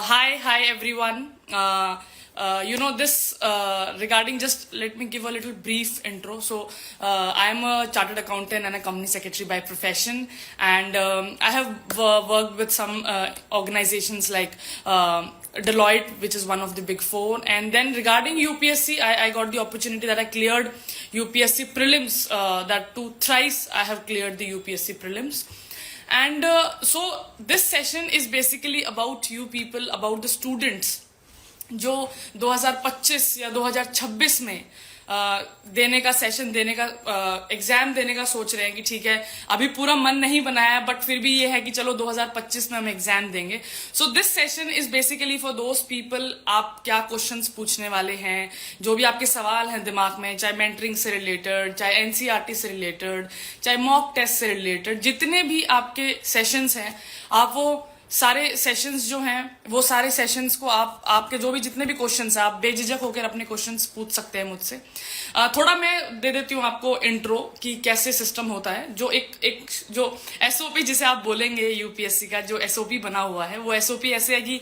Hi everyone. Regarding, just let me give a little brief intro. So, I am a chartered accountant and a company secretary by profession, and I have worked with some organizations like Deloitte, which is one of the big four. And then regarding UPSC, I got the opportunity that I cleared UPSC prelims. That too thrice I have cleared the UPSC prelims. And so this session is basically about you people, about the students जो 2025 या 2026 में देने का session देने का exam देने का सोच रहे हैं कि ठीक है अभी पूरा मन नहीं बनाया बट फिर भी ये है कि चलो 2025 में हम एग्जाम देंगे. So this session is basically for those people. आप क्या क्वेश्चंस पूछने वाले हैं, जो भी आपके सवाल हैं दिमाग में, चाहे मेंटरिंग से रिलेटेड, चाहे एनसीईआरटी से रिलेटेड, चाहे मॉक टेस्ट से रिलेटेड, जितने भी आपके सेशंस हैं आप वो सारे सेशंस जो हैं वो सारे सेशंस को आपके जो भी जितने भी क्वेश्चंस हैं आप बेझिझक होकर अपने क्वेश्चंस पूछ सकते हैं मुझसे. थोड़ा मैं दे देती हूँ आपको इंट्रो कि कैसे सिस्टम होता है. जो एक जो एसओपी जिसे आप बोलेंगे यूपीएससी का जो एसओपी बना हुआ है वो एसओपी ऐसे है कि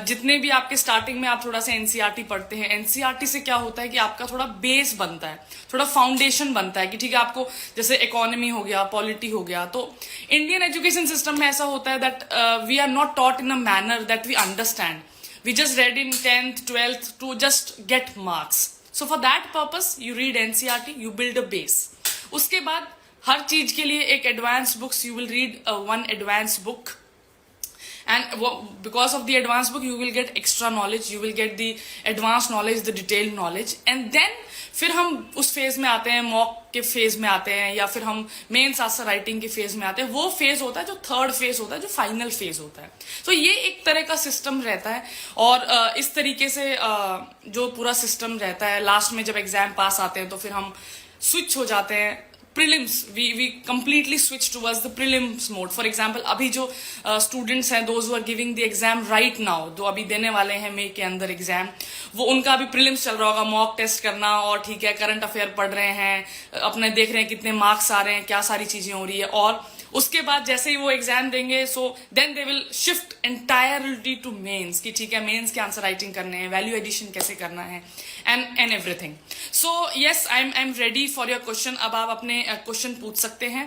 जितने भी आपके स्टार्टिंग में आप थोड़ा सा एनसीईआरटी पढ़ते हैं, एनसीईआरटी से क्या होता है कि आपका थोड़ा बेस बनता है, थोड़ा फाउंडेशन बनता है कि ठीक है आपको जैसे इकोनॉमी हो गया, पॉलिटी हो गया. तो इंडियन एजुकेशन सिस्टम में ऐसा होता है that we are not taught in a manner that we understand. We just read in 10th 12th to just get marks. So for that purpose you read NCERT, you build a base. उसके बाद हर चीज के लिए एक advance books, you will read one advance book. And because of the advanced book you will get extra knowledge, you will get the advanced knowledge, the detailed knowledge. And then फिर हम उस फेज में आते हैं, mock के phase में आते हैं, या फिर हम मेंस आंसर राइटिंग के फेज में आते हैं. वो फेज होता है जो थर्ड फेज होता है, जो फाइनल फेज होता है. तो ये एक तरह का सिस्टम रहता है. और इस तरीके से जो पूरा सिस्टम रहता है, लास्ट में जब एग्जाम पास आते हैं तो फिर हम स्विच हो जाते हैं prelims. We completely switch towards the prelims mode. For example, अभी जो students हैं, those who are giving the exam right now, जो अभी देने वाले हैं मई के अंदर एग्जाम, वो उनका अभी prelims चल रहा होगा, मॉक टेस्ट करना और ठीक है करंट अफेयर पढ़ रहे हैं, अपने देख रहे हैं कितने मार्क्स आ रहे हैं, क्या सारी चीजें हो रही है. और उसके बाद जैसे ही वो एग्जाम देंगे so then they will shift entirely to mains कि ठीक है मेंस के आंसर राइटिंग करने हैं, वैल्यू एडिशन कैसे करना है and everything. So yes I am ready for your question. अब आप अपने क्वेश्चन पूछ सकते हैं.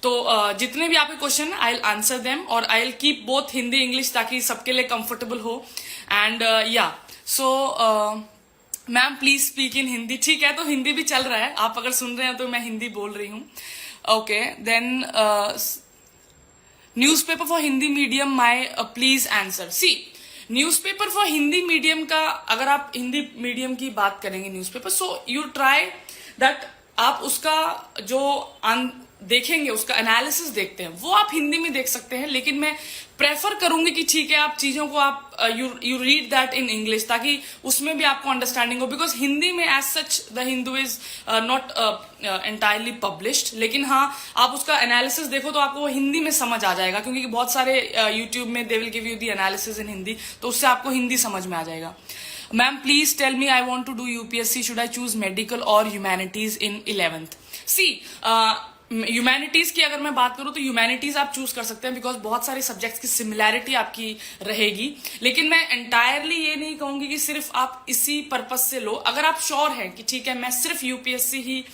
तो जितने भी आपके question I will answer them और I will keep both Hindi English ताकि सबके लिए कंफर्टेबल हो. एंड या so ma'am please speak in Hindi. ठीक है, तो हिंदी भी चल रहा है, आप अगर सुन रहे हैं तो मैं हिंदी बोल रही हूँ. Okay, then newspaper for Hindi medium, please answer. See, newspaper for Hindi medium का अगर आप हिंदी मीडियम की बात करेंगे newspaper, so you try that आप उसका जो देखेंगे, उसका एनालिसिस देखते हैं वो आप हिंदी में देख सकते हैं. लेकिन मैं प्रेफर करूंगी कि ठीक है आप चीजों को आप you read that in English ताकि उसमें भी आपको अंडरस्टैंडिंग हो. बिकॉज हिंदी में as such the Hindu is not entirely published. लेकिन हाँ आप उसका एनालिसिस देखो तो आपको वो हिंदी में समझ आ जाएगा, क्योंकि बहुत सारे यूट्यूब में they will give you the analysis in Hindi, तो उससे आपको हिंदी समझ में आ जाएगा. Ma'am please tell me, I want to do UPSC, should I choose medical और humanities in 11th? See humanities की अगर मैं बात करूं तो ह्यूमैनिटीज आप चूज कर सकते हैं बिकॉज बहुत सारे सब्जेक्ट्स की सिमिलैरिटी आपकी रहेगी. लेकिन मैं एंटायरली ये नहीं कहूंगी कि सिर्फ आप इसी पर्पस से लो. अगर आप श्योर हैं कि ठीक है मैं सिर्फ यूपीएससी ही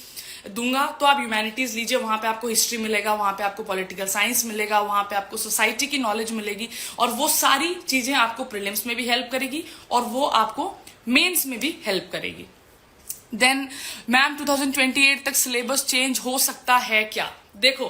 दूंगा तो आप ह्यूमैनिटीज लीजिए. वहां पे आपको हिस्ट्री मिलेगा, वहां पे आपको पॉलिटिकल साइंस मिलेगा, वहां पे आपको सोसाइटी की नॉलेज मिलेगी और वो सारी चीजें आपको प्रीलिम्स में भी हेल्प करेगी और वो आपको मेंस में भी हेल्प करेगी. देन मैम 2028 तक सिलेबस चेंज हो सकता है क्या? देखो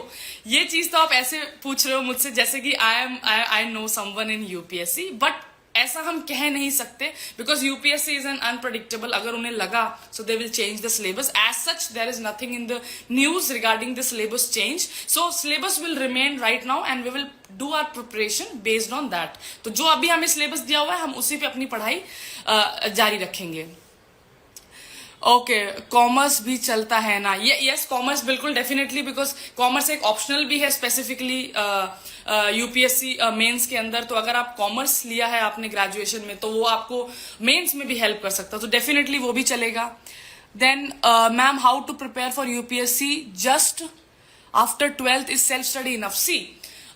ये चीज तो आप ऐसे पूछ रहे हो मुझसे जैसे कि I know someone in UPSC, but ऐसा हम कह नहीं सकते because UPSC is an unpredictable. अगर उन्हें लगा so they will change the syllabus. As such there is nothing in the news regarding the syllabus change. So syllabus will remain right now and we will do our preparation based on that. तो जो अभी हमें syllabus दिया हुआ है हम उसी पे अपनी पढ़ाई जारी रखेंगे. ओके, कॉमर्स भी चलता है ना? ये यस, कॉमर्स बिल्कुल डेफिनेटली, बिकॉज कॉमर्स एक ऑप्शनल भी है स्पेसिफिकली यूपीएससी मेंस के अंदर. तो अगर आप कॉमर्स लिया है आपने ग्रेजुएशन में तो वो आपको मेंस में भी हेल्प कर सकता है, तो डेफिनेटली वो भी चलेगा. Then ma'am how to prepare for UPSC just after 12th is self study enough? See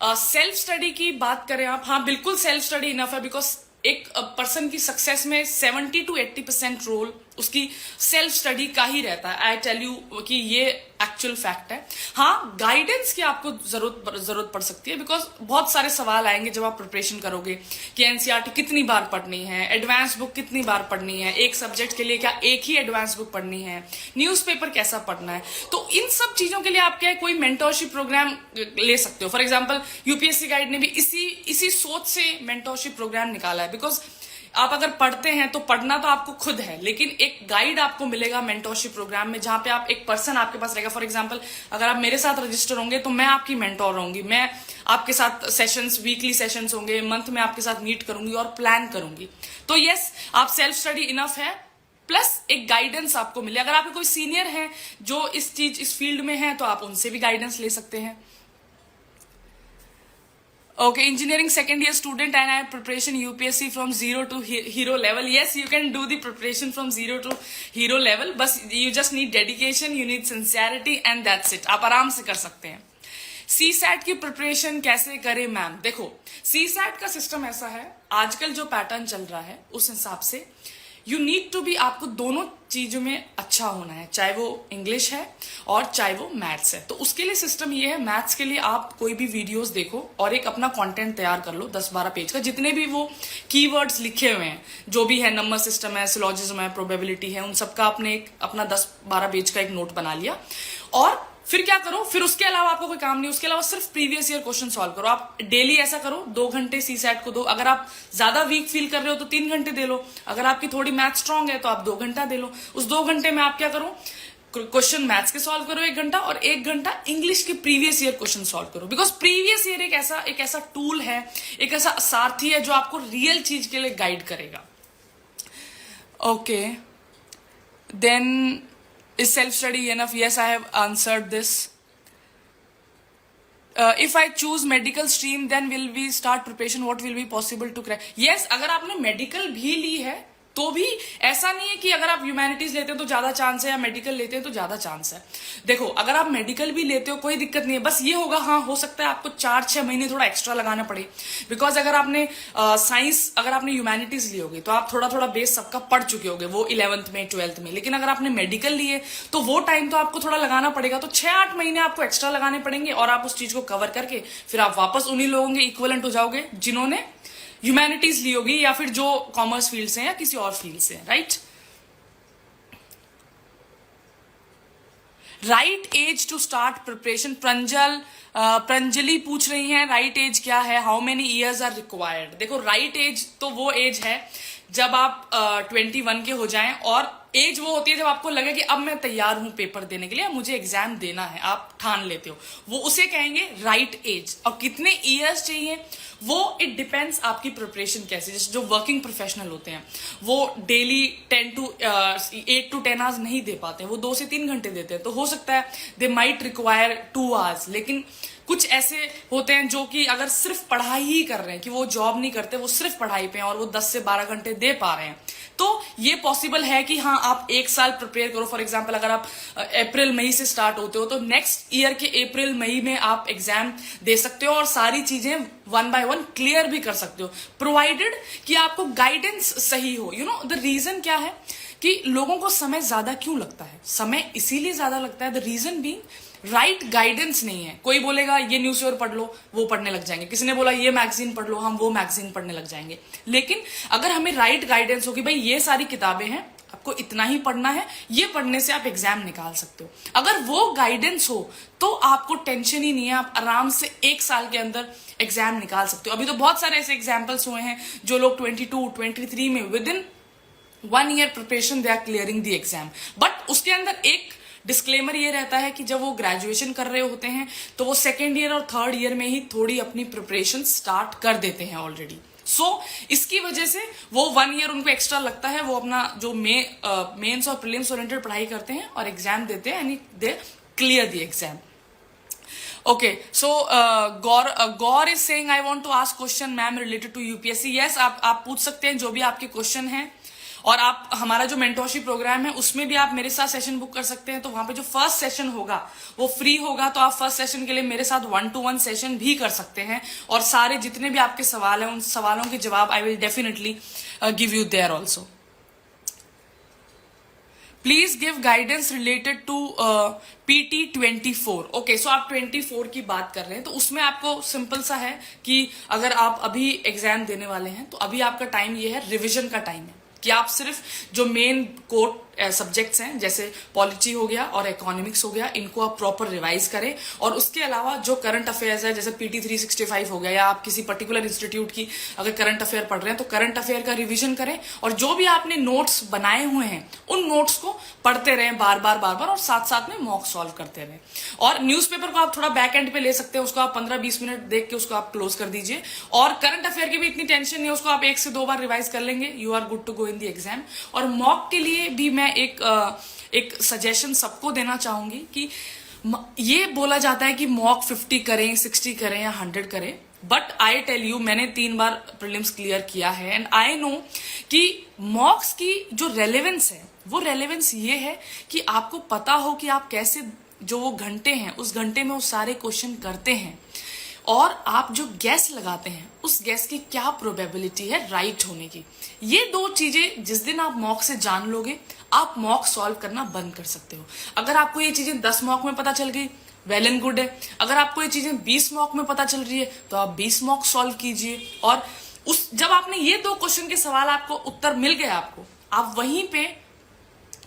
self study की बात करें आप, हाँ बिल्कुल सेल्फ स्टडी इनफ है बिकॉज एक पर्सन की सक्सेस में 70 to 80% रोल उसकी सेल्फ स्टडी का ही रहता है। आई टेल यू कि ये एक्चुअल फैक्ट है। हाँ, गाइडेंस की आपको जरूरत पड़ सकती है, बिकॉज बहुत सारे सवाल आएंगे जब आप प्रिपरेशन करोगे कि एनसीईआरटी कितनी बार पढ़नी है, एडवांस बुक कितनी बार पढ़नी है, एक सब्जेक्ट के लिए क्या एक ही एडवांस बुक पढ़नी है, न्यूज़पेपर कैसा पढ़ना है। तो इन सब चीजों के लिए आप क्या है, कोई मेंटोरशिप प्रोग्राम ले सकते हो। फॉर एग्जाम्पल यूपीएससी गाइड ने भी इसी सोच से मेंटोरशिप प्रोग्राम निकाला है, बिकॉज आप अगर पढ़ते हैं तो पढ़ना तो आपको खुद है, लेकिन एक गाइड आपको मिलेगा मेंटोरशिप प्रोग्राम में, जहां पे आप एक पर्सन आपके पास रहेगा। फॉर एग्जांपल अगर आप मेरे साथ रजिस्टर होंगे तो मैं आपकी मेंटोर रहूंगी, मैं आपके साथ सेशंस, वीकली सेशंस होंगे, मंथ में आपके साथ मीट करूंगी और प्लान करूंगी। तो यस, आप सेल्फ स्टडी इनफ है, प्लस एक गाइडेंस आपको मिले। अगर आपके कोई सीनियर हैं जो इस फील्ड में है तो आप उनसे भी गाइडेंस ले सकते हैं। Okay, engineering second year student and I have preparation UPSC from zero to hero level. Yes, you can do the preparation from zero to hero level. बस you just need dedication, you need sincerity and that's it. आप आराम से कर सकते हैं। CSAT की preparation कैसे करें मैम? देखो, CSAT का सिस्टम ऐसा है, आजकल जो पैटर्न चल रहा है उस हिसाब से यू नीड टू बी, आपको दोनों चीजों में अच्छा होना है, चाहे वो इंग्लिश है और चाहे वो मैथ्स है। तो उसके लिए सिस्टम ये है, मैथ्स के लिए आप कोई भी वीडियोस देखो और एक अपना कंटेंट तैयार कर लो 10-12 पेज का, जितने भी वो कीवर्ड्स लिखे हुए हैं, जो भी है, नंबर सिस्टम है, सिलोजिज्म है, प्रोबेबिलिटी है, उन सबका आपने एक अपना 10-12 पेज का एक नोट बना लिया। और फिर क्या करो, फिर उसके अलावा आपको कोई काम नहीं, उसके अलावा सिर्फ प्रीवियस ईयर क्वेश्चन सॉल्व करो। आप डेली ऐसा करो, 2 घंटे सीसैट को दो। अगर आप ज्यादा वीक फील कर रहे हो तो 3 घंटे दे लो। अगर आपकी थोड़ी मैथ स्ट्रांग है तो आप 2 घंटा दे लो। उस 2 घंटे में आप क्या करो, क्वेश्चन मैथ्स के सॉल्व करो 1 घंटा, और 1 घंटा इंग्लिश के प्रीवियस ईयर क्वेश्चन सॉल्व करो। बिकॉज प्रीवियस ईयर एक ऐसा टूल है, एक ऐसा सारथी है जो आपको रियल चीज के लिए गाइड करेगा। Okay, then is self study enough? Yes, I have answered this. If I choose medical stream, then will we start preparation? What will be possible to crack? Yes, अगर आपने मेडिकल भी ली है तो भी ऐसा नहीं है कि अगर आप ह्यूमैनिटीज लेते हो तो ज्यादा चांस है या मेडिकल लेते हैं तो ज्यादा चांस है। देखो, अगर आप मेडिकल भी लेते हो कोई दिक्कत नहीं है, बस ये होगा, हाँ हो सकता है आपको 4-6 महीने थोड़ा एक्स्ट्रा लगाना पड़े। बिकॉज अगर आपने साइंस, अगर आपने ह्यूमैनिटीज ली होगी तो आप थोड़ा थोड़ा बेस सबका पढ़ चुके होगे, वो 11th में 12th में। लेकिन अगर आपने मेडिकल लिए तो वो टाइम तो आपको थोड़ा लगाना पड़ेगा, तो 6-8 महीने आपको एक्स्ट्रा लगाने पड़ेंगे, और आप उस चीज को कवर करके फिर आप वापस उन्हीं लोगों के इक्वलेंट हो जाओगे जिन्होंने ह्यूमैनिटीज ली होगी, या फिर जो कॉमर्स फील्ड से या किसी और फील्ड से। Right age to start preparation? Pranjali पूछ रही हैं राइट एज क्या है, how many years are required? देखो, राइट एज तो वो एज है जब आप 21 के हो जाएं, और एज वो होती है जब आपको लगे कि अब मैं तैयार हूं पेपर देने के लिए, मुझे एग्जाम देना है, आप ठान लेते हो, वो उसे कहेंगे राइट एज। और कितने ईयर्स चाहिए वो इट डिपेंड्स आपकी प्रिपरेशन कैसे। जैसे जो वर्किंग प्रोफेशनल होते हैं वो डेली 8 to 10 आवर्स नहीं दे पाते, वो 2 से 3 घंटे देते हैं, तो हो सकता है दे माइट रिक्वायर 2 आवर्स। लेकिन कुछ ऐसे होते हैं जो कि अगर सिर्फ पढ़ाई ही कर रहे हैं, कि वो जॉब नहीं करते, वो सिर्फ पढ़ाई पे हैं और वो 10 से 12 घंटे दे पा रहे हैं, तो ये पॉसिबल है कि हाँ आप 1 साल प्रिपेयर करो। फॉर एग्जांपल अगर आप अप्रैल मई से स्टार्ट होते हो तो नेक्स्ट ईयर के अप्रैल मई में आप एग्जाम दे सकते हो और सारी चीजें 1 by 1 क्लियर भी कर सकते हो, प्रोवाइडेड कि आपको गाइडेंस सही हो। यू नो द रीजन क्या है कि लोगों को समय ज्यादा क्यों लगता है? समय इसीलिए ज्यादा लगता है, the reason being right guidance नहीं है। कोई बोलेगा ये न्यूज़पेपर पढ़ लो, वो पढ़ने लग जाएंगे। किसी ने बोला ये मैगजीन पढ़ लो, हम वो मैगजीन पढ़ने लग जाएंगे। लेकिन अगर हमें राइट गाइडेंस हो कि भाई ये सारी किताबें हैं, आपको इतना ही पढ़ना है, ये पढ़ने से आप एग्जाम निकाल सकते हो, अगर वो गाइडेंस हो तो आपको टेंशन ही नहीं है, आप आराम से 1 साल के अंदर एग्जाम निकाल सकते हो। अभी तो बहुत सारे ऐसे एग्जाम्पल्स हुए हैं जो लोग 22, 23 में within 1 year preparation they are clearing the exam. But उसके अंदर एक डिस्क्लेमर ये रहता है कि जब वो ग्रेजुएशन कर रहे होते हैं तो वो 2nd ईयर और 3rd ईयर में ही थोड़ी अपनी प्रिपरेशन स्टार्ट कर देते हैं ऑलरेडी। सो इसकी वजह से वो 1 year उनको एक्स्ट्रा लगता है, वो अपना जो मेंस और प्रीलिम्स ओरिएंटेड पढ़ाई करते हैं और एग्जाम देते हैं, and they clear the exam. Okay, so Gaur is saying I want to ask question ma'am related to UPSC. Yes, आप पूछ सकते हैं जो भी आपके क्वेश्चन हैं। और आप हमारा जो मेंटोरशिप प्रोग्राम है उसमें भी आप मेरे साथ सेशन बुक कर सकते हैं। तो वहां पे जो फर्स्ट सेशन होगा वो फ्री होगा, तो आप फर्स्ट सेशन के लिए मेरे साथ 1-to-1 सेशन भी कर सकते हैं और सारे जितने भी आपके सवाल हैं उन सवालों के जवाब I will definitely give you there also. Please give guidance related to PT 24। Okay, so आप 24 की बात कर रहे हैं, तो उसमें आपको सिंपल सा है कि अगर आप अभी एग्जाम देने वाले हैं तो अभी आपका टाइम ये है, रिविजन का टाइम है कि आप सिर्फ जो मेन कोर सब्जेक्ट्स हैं जैसे पॉलिटी हो गया और इकोनॉमिक्स हो गया, इनको आप प्रॉपर रिवाइज करें। और उसके अलावा जो करंट अफेयर्स है जैसे PT 365 हो गया, या आप किसी पर्टिकुलर इंस्टीट्यूट की अगर करंट अफेयर पढ़ रहे हैं तो करंट अफेयर का रिवीजन करें। और जो भी आपने नोट्स बनाए हुए हैं उन नोट्स को पढ़ते रहें बार बार और साथ साथ में मॉक सॉल्व करते रहें। और न्यूज़पेपर को आप थोड़ा बैक एंड पे ले सकते हैं, उसको आप 15-20 मिनट देख के उसको आप क्लोज कर दीजिए। और करंट अफेयर की भी इतनी टेंशन नहीं है, उसको आप 1 से 2 बार रिवाइज कर लेंगे, you are good to go in the exam. और मॉक के लिए भी मैं एक सजेशन सबको देना चाहूंगी कि ये बोला जाता है कि मॉक 50 करें, 60 करें या 100 करें, बट आई टेल यू, मैंने 3 बार प्रीलिम्स क्लियर किया है एंड आई नो कि मॉक्स की जो रेलेवेंस है वो रेलेवेंस ये है कि आपको पता हो कि आप कैसे जो वो घंटे हैं उस घंटे में वो सारे क्वेश्चन करते हैं, और आप जो गैस लगाते हैं उस गैस की क्या प्रोबेबिलिटी है राइट होने की। ये 2 चीजें जिस दिन आप मॉक से जान लोगे, आप मॉक सॉल्व करना बंद कर सकते हो। अगर आपको ये चीजें 10 मॉक में पता चल गई, वेल एंड गुड है। अगर आपको ये चीजें 20 मॉक में पता चल रही है तो आप 20 मॉक सॉल्व कीजिए। और उस जब आपने ये 2 क्वेश्चन के सवाल आपको उत्तर मिल गए, आपको आप वहीं पे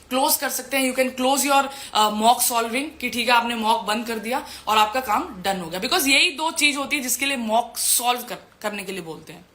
क्लोज कर सकते हैं। You can close your mock solving कि ठीक है आपने मॉक बंद कर दिया और आपका काम डन हो गया। बिकॉज यही 2 चीज होती है जिसके लिए मॉक सॉल्व करने के लिए बोलते हैं।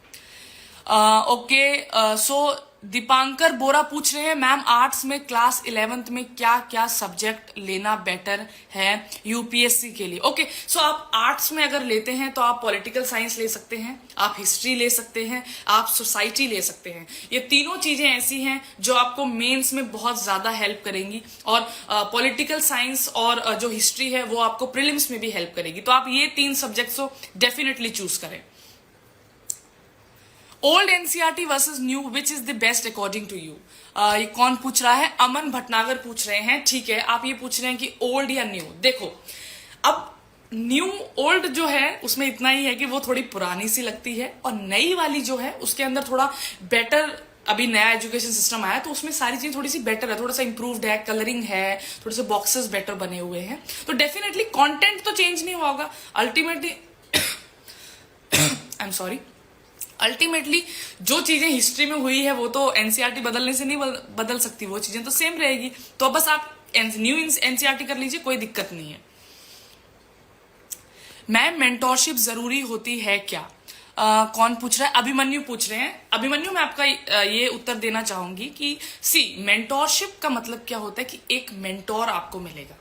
ओके, सो दीपांकर बोरा पूछ रहे हैं मैम आर्ट्स में क्लास 11th में क्या क्या सब्जेक्ट लेना बेटर है यूपीएससी के लिए। ओके, सो आप आर्ट्स में अगर लेते हैं तो आप पॉलिटिकल साइंस ले सकते हैं, आप हिस्ट्री ले सकते हैं, आप सोसाइटी ले सकते हैं। ये तीनों चीजें ऐसी हैं जो आपको मेंस में बहुत ज्यादा हेल्प करेंगी, और पॉलिटिकल साइंस और जो हिस्ट्री है वो आपको प्रीलिम्स में भी हेल्प करेगी। तो आप ये 3 सब्जेक्ट्स को डेफिनेटली चूज करें। Old NCERT versus new, which is the best according to you. ये कौन पूछ रहा है? अमन भटनागर पूछ रहे हैं। ठीक है, आप ये पूछ रहे हैं कि ओल्ड या न्यू। देखो, अब न्यू ओल्ड जो है उसमें इतना ही है कि वो थोड़ी पुरानी सी लगती है, और नई वाली जो है उसके अंदर थोड़ा बेटर, अभी नया एजुकेशन सिस्टम आया तो उसमें सारी चीजें थोड़ी सी बेटर है, थोड़ा सा इंप्रूव्ड है, कलरिंग है, थोड़े से बॉक्सेस बेटर बने हुए हैं। तो डेफिनेटली कंटेंट तो चेंज नहीं होगा ultimately. I am sorry, ultimately जो चीजें हिस्ट्री में हुई है वो तो एनसीईआरटी बदलने से नहीं बदल सकती, वो चीजें तो सेम रहेगी। तो बस आप न्यू एनसीईआरटी कर लीजिए, कोई दिक्कत नहीं है। मैम मेंटोरशिप जरूरी होती है क्या? कौन पूछ रहा है? अभिमन्यु पूछ रहे हैं। अभिमन्यु, मैं आपका ये उत्तर देना चाहूंगी कि मेंटोरशिप का मतलब क्या होता है कि एक मेंटोर आपको मिलेगा।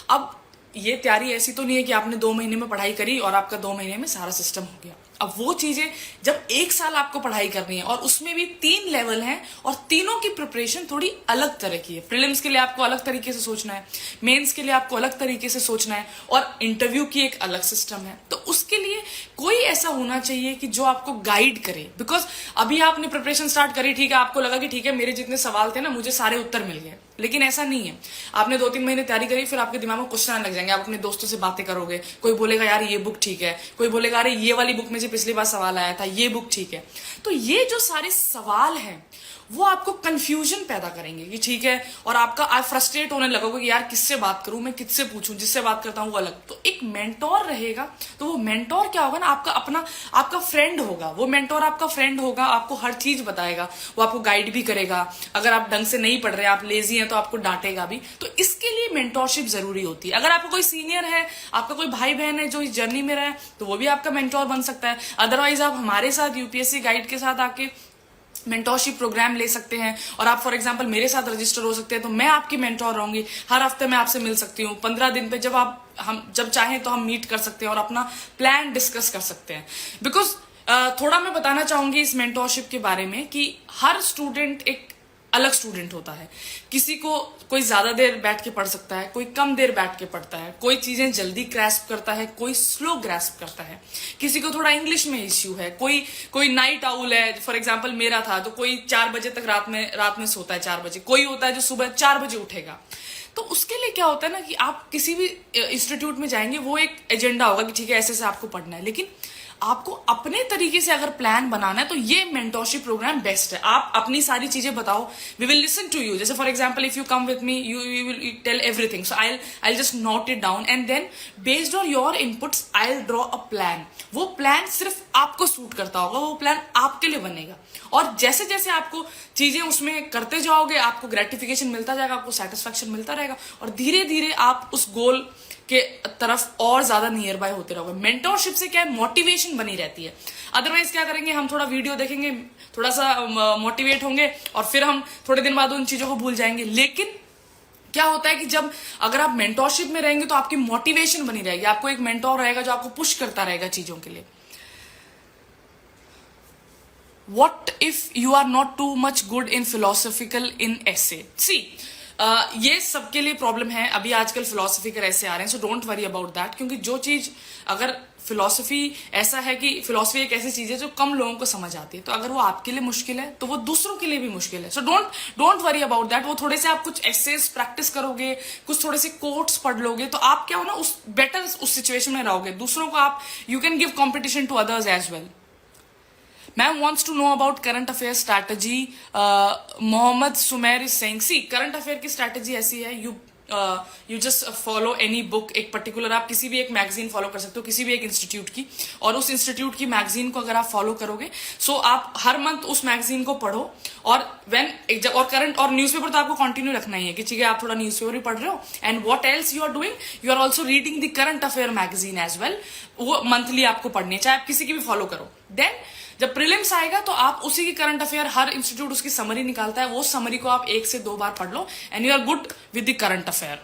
अब ये तैयारी ऐसी तो नहीं है कि आपने 2 महीने में पढ़ाई करी और आपका 2 महीने में सारा सिस्टम हो गया। अब वो चीजें जब 1 साल आपको पढ़ाई करनी है, और उसमें भी 3 लेवल हैं और तीनों की प्रिपरेशन थोड़ी अलग तरह की है। प्रीलिम्स के लिए आपको अलग तरीके से सोचना है, मेंस के लिए आपको अलग तरीके से सोचना है, और इंटरव्यू की एक अलग सिस्टम है। तो उसके लिए कोई ऐसा होना चाहिए कि जो आपको गाइड करे। बिकॉज अभी आपने प्रिपरेशन स्टार्ट करी, ठीक है, आपको लगा कि ठीक है मेरे जितने सवाल थे ना मुझे सारे उत्तर मिल गए, लेकिन ऐसा नहीं है। आपने 2-3 महीने तैयारी करी, फिर आपके दिमाग में क्वेश्चन आने लग जाएंगे, आप अपने दोस्तों से बातें करोगे, कोई बोलेगा यार ये बुक ठीक है, कोई बोलेगा अरे ये वाली बुक में से पिछली बार सवाल आया था, ये बुक ठीक है। तो ये जो सारे सवाल हैं वो आपको कंफ्यूजन पैदा करेंगे कि ठीक है, और आप फ्रस्ट्रेट होने लगोगे कि यार किससे बात करूं, मैं किससे पूछूं, जिससे बात करता हूं वो अलग। तो एक मेंटोर रहेगा, तो वो मेंटोर क्या होगा ना, आपका फ्रेंड होगा। वो मेंटोर आपका फ्रेंड होगा, आपको हर चीज बताएगा, वो आपको गाइड भी करेगा। अगर आप ढंग से नहीं पढ़ रहे, आप लेजी हैं, तो आपको डांटेगा भी। तो इसके लिए मेंटोरशिप जरूरी होती है। अगर आपका कोई सीनियर है, आपका कोई भाई बहन है जो इस जर्नी में रहा है, तो वो भी आपका मेंटोर बन सकता है। अदरवाइज आप हमारे साथ यूपीएससी गाइड के साथ आके मेंटोरशिप प्रोग्राम ले सकते हैं, और आप फॉर एग्जांपल मेरे साथ रजिस्टर हो सकते हैं। तो मैं आपकी मेंटोर रहूंगी, हर हफ्ते मैं आपसे मिल सकती हूँ। 15 दिन पे हम जब चाहें तो हम मीट कर सकते हैं और अपना प्लान डिस्कस कर सकते हैं। बिकॉज थोड़ा मैं बताना चाहूंगी इस मेंटोरशिप के बारे में कि हर स्टूडेंट एक अलग स्टूडेंट होता है। किसी को कोई ज्यादा देर बैठ के पढ़ सकता है, कोई कम देर बैठ के पढ़ता है, कोई चीजें जल्दी ग्रैस्प करता है, कोई स्लो ग्रैस्प करता है, किसी को थोड़ा इंग्लिश में इश्यू है, कोई कोई नाइट आउल है, फॉर एग्जाम्पल मेरा था, तो कोई 4 बजे तक रात में सोता है 4 बजे, कोई होता है जो सुबह 4 बजे उठेगा। तो उसके लिए क्या होता है ना कि आप किसी भी इंस्टीट्यूट में जाएंगे, वो एक एजेंडा होगा कि ठीक है ऐसे से आपको पढ़ना है, लेकिन आपको अपने तरीके से अगर प्लान बनाना है तो ये मेंटोरशिप प्रोग्राम बेस्ट है। आप अपनी सारी चीजें बताओ, we will listen to you. जैसे for example if you come with me, you will tell everything, so I just note it down and then based on your inputs I will draw a plan. वो plan सिर्फ आपको suit करता होगा, वो plan आपके लिए बनेगा, और जैसे जैसे आपको चीजें उसमें करते जाओगे आपको ग्रेटिफिकेशन मिलता जाएगा, आपको सेटिस्फैक्शन मिलता रहेगा, और धीरे धीरे आप उस गोल के तरफ और ज्यादा नियर बाय होते रहोगे। मेंटोरशिप से क्या है, मोटिवेशन बनी रहती है। अदरवाइज क्या करेंगे, हम थोड़ा वीडियो देखेंगे, थोड़ा सा मोटिवेट होंगे और फिर हम थोड़े दिन बाद उन चीजों को भूल जाएंगे। लेकिन क्या होता है कि जब अगर आप मेंटोरशिप में रहेंगे तो आपकी मोटिवेशन बनी रहेगी, आपको एक मेंटोर रहेगा जो आपको पुश करता रहेगा चीजों के लिए। What if you are not too much good in philosophical in essay? See, ये सबके लिए प्रॉब्लम है। अभी आजकल फिलोसफी के ऐसे आ रहे हैं, so don't worry about that, क्योंकि जो चीज अगर फिलोसफी ऐसा है कि फिलोसफी एक ऐसी चीज है जो कम लोगों को समझ आती है, तो अगर वो आपके लिए मुश्किल है तो वो दूसरों के लिए भी मुश्किल है। So don't worry about that. वो थोड़े से आप कुछ एसेस प्रैक्टिस करोगे, कुछ थोड़े से कोट्स पढ़ लोगे, तो आप क्या हो ना उस बेटर उस सिचुएशन में रहोगे। दूसरों को आप you can give competition to others as well. Ma'am wants to know about current affair strategy. Mohammed Sumair is saying, see, current affair की strategy ऐसी है, you just follow any book, एक particular आप किसी भी एक मैगजीन फॉलो कर सकते हो, किसी भी एक इंस्टीट्यूट की, और उस इंस्टीट्यूट की मैगजीन को अगर आप फॉलो करोगे, सो आप हर मंथ उस मैगजीन को पढ़ो, और और करंट और न्यूज़पेपर तो आपको कंटिन्यू रखना ही है कि ठीक है आप थोड़ा न्यूज़पेपर भी पढ़ रहे हो, and what else you are doing, you are also reading the current affair magazine as well. वो मंथली आपको पढ़नी है, चाहे आप किसी की भी फॉलो करो। देन जब प्रीलिम्स आएगा तो आप उसी की करंट अफेयर, हर इंस्टीट्यूट उसकी समरी निकालता है, वो समरी को आप 1 से 2 बार पढ़ लो and you are good with the current affair.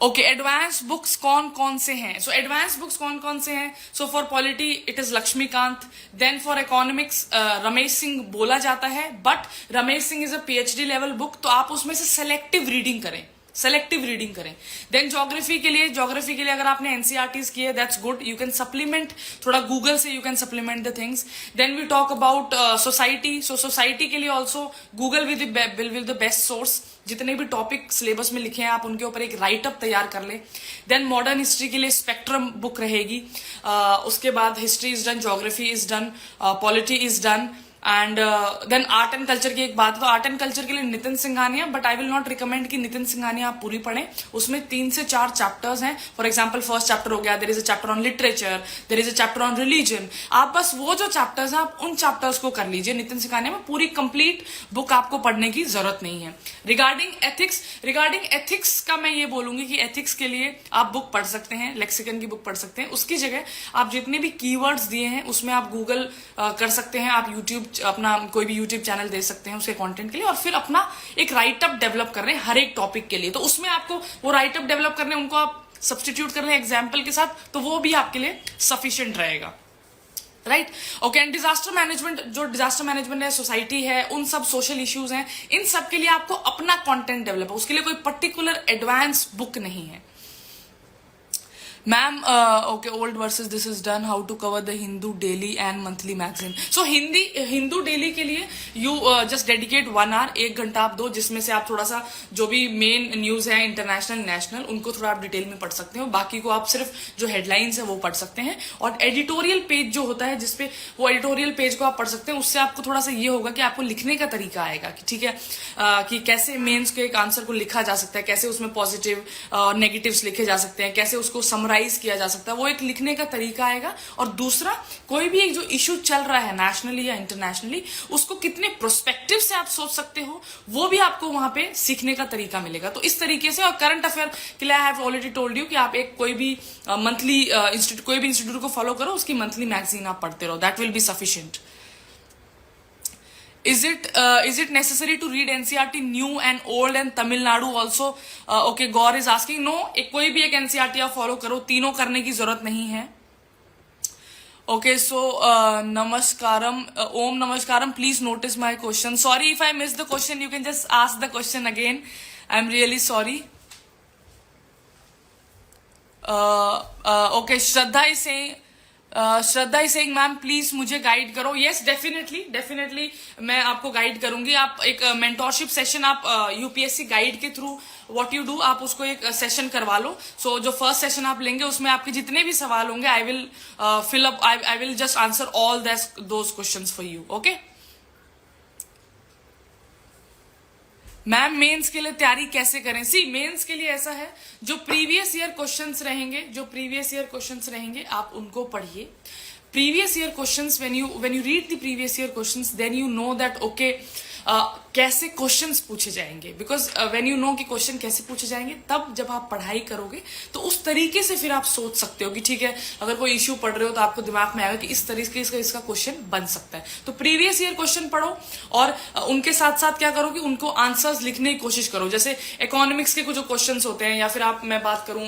Okay, advance books कौन कौन से हैं? सो एडवांस बुक्स कौन कौन से हैं? So for polity it is Laxmikanth, then for economics Ramesh Singh बोला जाता है, but Ramesh Singh is a PhD level book, तो आप उसमें से सेलेक्टिव रीडिंग करें, सेलेक्टिव रीडिंग करें। देन ज्योग्राफी के लिए अगर आपने एनसीईआरटीज किए that's good, you can supplement थोड़ा गूगल से, you can supplement the things. Then we talk about society, so society के लिए also Google will the best source. जितने भी टॉपिक सिलेबस में लिखे हैं आप उनके ऊपर एक राइटअप तैयार कर ले। देन मॉडर्न हिस्ट्री के लिए स्पेक्ट्रम बुक रहेगी, उसके बाद history is done, geography is done, polity is done, and then art and culture की एक बात है तो आर्ट एंड कल्चर के लिए Nitin Singhania, but I will not recommend कि नितिन सिंघानिया आप पूरी पढ़ें, उसमें 3 से 4 चैप्टर्स हैं। फॉर एग्जांपल फर्स्ट चैप्टर हो गया, there is a chapter on literature, there is a chapter on religion, आप बस वो जो चैप्टर्स हैं आप उन चैप्टर्स को कर लीजिए। नितिन सिंघानिया में पूरी कंप्लीट बुक आपको पढ़ने की जरूरत नहीं है। रिगार्डिंग एथिक्स का मैं ये बोलूंगी कि एथिक्स के लिए आप बुक पढ़ सकते हैं, लेक्सिकन की बुक पढ़ सकते हैं, उसकी जगह आप जितने भी कीवर्ड्स दिए हैं उसमें आप गूगल कर सकते हैं, आप यूट्यूब अपना कोई भी यूट्यूब चैनल दे सकते हैं उसके कंटेंट के लिए, और फिर अपना एक राइटअप डेवलप कर रहे हैं हर एक टॉपिक के लिए, तो उसमें आपको वो राइटअप डेवलप करने उनको आप सब्सटीट्यूट कर रहे हैं एग्जाम्पल के साथ, तो वो भी आपके लिए सफिशिएंट रहेगा, right. Okay, and disaster management, जो डिजास्टर मैनेजमेंट है, सोसाइटी है, उन सब सोशल इश्यूज हैं, इन सब के लिए आपको अपना कंटेंट डेवलप है, उसके लिए कोई पर्टिकुलर एडवांस बुक नहीं है। Ma'am okay, old versus this is done, how to cover the Hindu daily and monthly magazine. So Hindu daily के लिए यू जस्ट डेडिकेट 1 आवर, 1 घंटा आप दो, जिसमें से आप थोड़ा सा जो भी मेन न्यूज है इंटरनेशनल नेशनल उनको थोड़ा आप डिटेल में पढ़ सकते हो, बाकी को आप सिर्फ जो हेडलाइंस है वो पढ़ सकते हैं, और एडिटोरियल पेज जो होता है जिसपे वो एडिटोरियल पेज को आप पढ़ सकते हैं, उससे आपको थोड़ा सा ये होगा कि आपको लिखने का तरीका आएगा कि ठीक है कि कैसे मेन्स के एक आंसर को लिखा जा सकता है, कैसे उसमें पॉजिटिव नेगेटिव्स लिखे जा सकते हैं, कैसे उसको समराइज किया जा सकता है, वो एक लिखने का तरीका आएगा। और दूसरा, कोई भी एक जो इशू चल रहा है नेशनली या इंटरनेशनली, उसको कितने प्रोस्पेक्टिव से आप सोच सकते हो, वो भी आपको वहां पे सीखने का तरीका मिलेगा। तो इस तरीके से, और करंट अफेयर के लिए I have already told you कि आप एक कोई भी मंथली कोई भी इंस्टीट्यूट को फॉलो करो, उसकी मंथली मैगजीन आप पढ़ते रहो, that will be sufficient. Is it necessary to read NCERT new and old and Tamil Nadu also? Okay, Gaur is asking, no, कोई भी एक NCERT आप फॉलो करो, तीनों करने की जरूरत नहीं है। Okay, so namaskaram, Om Namaskaram. Please notice my question. Sorry if I missed the question. You can just ask the question again. I'm really sorry. Okay, Shraddha is saying, ma'am please मुझे guide करो. Yes, definitely मैं आपको guide करूंगी. आप एक mentorship session आप UPSC guide के through what you do, आप उसको एक सेशन करवा लो. सो जो फर्स्ट सेशन आप लेंगे उसमें आपके जितने भी सवाल होंगे I will fill up, I will just answer all those questions for you. Okay ma'am, mains के लिए तैयारी कैसे करें? सी, मेंस के लिए ऐसा है, जो प्रीवियस ईयर क्वेश्चंस रहेंगे आप उनको पढ़िए. Previous year questions, when you read the previous year questions, then you know that okay कैसे क्वेश्चंस पूछे जाएंगे. बिकॉज व्हेन यू नो कि क्वेश्चन कैसे पूछे जाएंगे, तब जब आप पढ़ाई करोगे तो उस तरीके से फिर आप सोच सकते हो कि ठीक है, अगर कोई इश्यू पढ़ रहे हो तो आपको दिमाग में आएगा कि इस तरीके से इसका क्वेश्चन बन सकता है. तो प्रीवियस ईयर क्वेश्चन पढ़ो और उनके साथ साथ क्या करो कि उनको आंसर्स लिखने की कोशिश करो. जैसे इकोनॉमिक्स के कुछ जो क्वेश्चन होते हैं, या फिर मैं बात करूं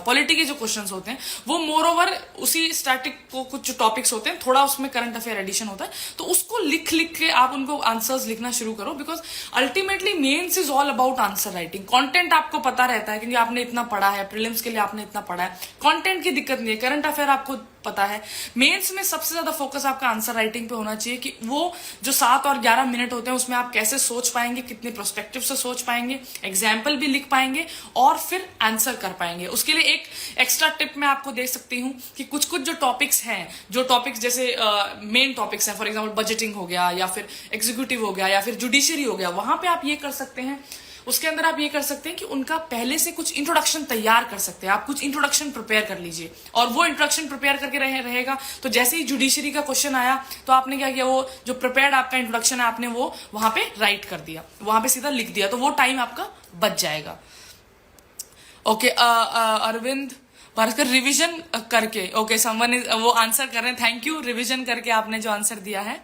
पॉलिटी के जो क्वेश्चन होते हैं, वो मोर ओवर उसी स्टैटिक को कुछ टॉपिक्स होते हैं, थोड़ा उसमें करंट अफेयर एडिशन होता है, तो उसको लिख के आप उनको आंसर्स लिखना शुरू करो. Because ultimately mains is all about answer writing. Content आपको पता रहता है क्योंकि आपने इतना पढ़ा है, प्रीलिम्स के लिए आपने इतना पढ़ा है, कंटेंट की दिक्कत नहीं है, करंट अफेयर आपको पता है. मेंस में सबसे ज्यादा फोकस आपका आंसर राइटिंग पे होना चाहिए कि वो जो 7 और 11 मिनट होते हैं उसमें आप कैसे सोच पाएंगे, कितने प्रोस्पेक्टिव से सोच पाएंगे, एग्जाम्पल भी लिख पाएंगे और फिर आंसर कर पाएंगे. उसके लिए एक एक्स्ट्रा टिप मैं आपको दे सकती हूँ कि कुछ जो टॉपिक्स हैं, जो टॉपिक्स जैसे मेन टॉपिक्स हैं, फॉर एग्जाम्पल बजटिंग हो गया, या फिर एग्जीक्यूटिव हो गया, या फिर जुडिशरी हो गया, वहां पे आप ये कर सकते हैं. उसके अंदर आप ये कर सकते हैं कि उनका पहले से कुछ इंट्रोडक्शन तैयार कर सकते हैं. आप कुछ इंट्रोडक्शन प्रिपेयर कर लीजिए, और वो इंट्रोडक्शन प्रिपेयर करके रहेगा तो जैसे ही जुडिशरी का क्वेश्चन आया तो आपने क्या किया, वो जो प्रिपेयर्ड आपका इंट्रोडक्शन है आपने वो वहां पे राइट कर दिया, वहां पे सीधा लिख दिया, तो वो टाइम आपका बच जाएगा. ओके, अरविंद भारकर, रिविजन करके. ओके, समवन इज वो आंसर कर रहे हैं. थैंक यू, रिविजन करके आपने जो आंसर दिया है.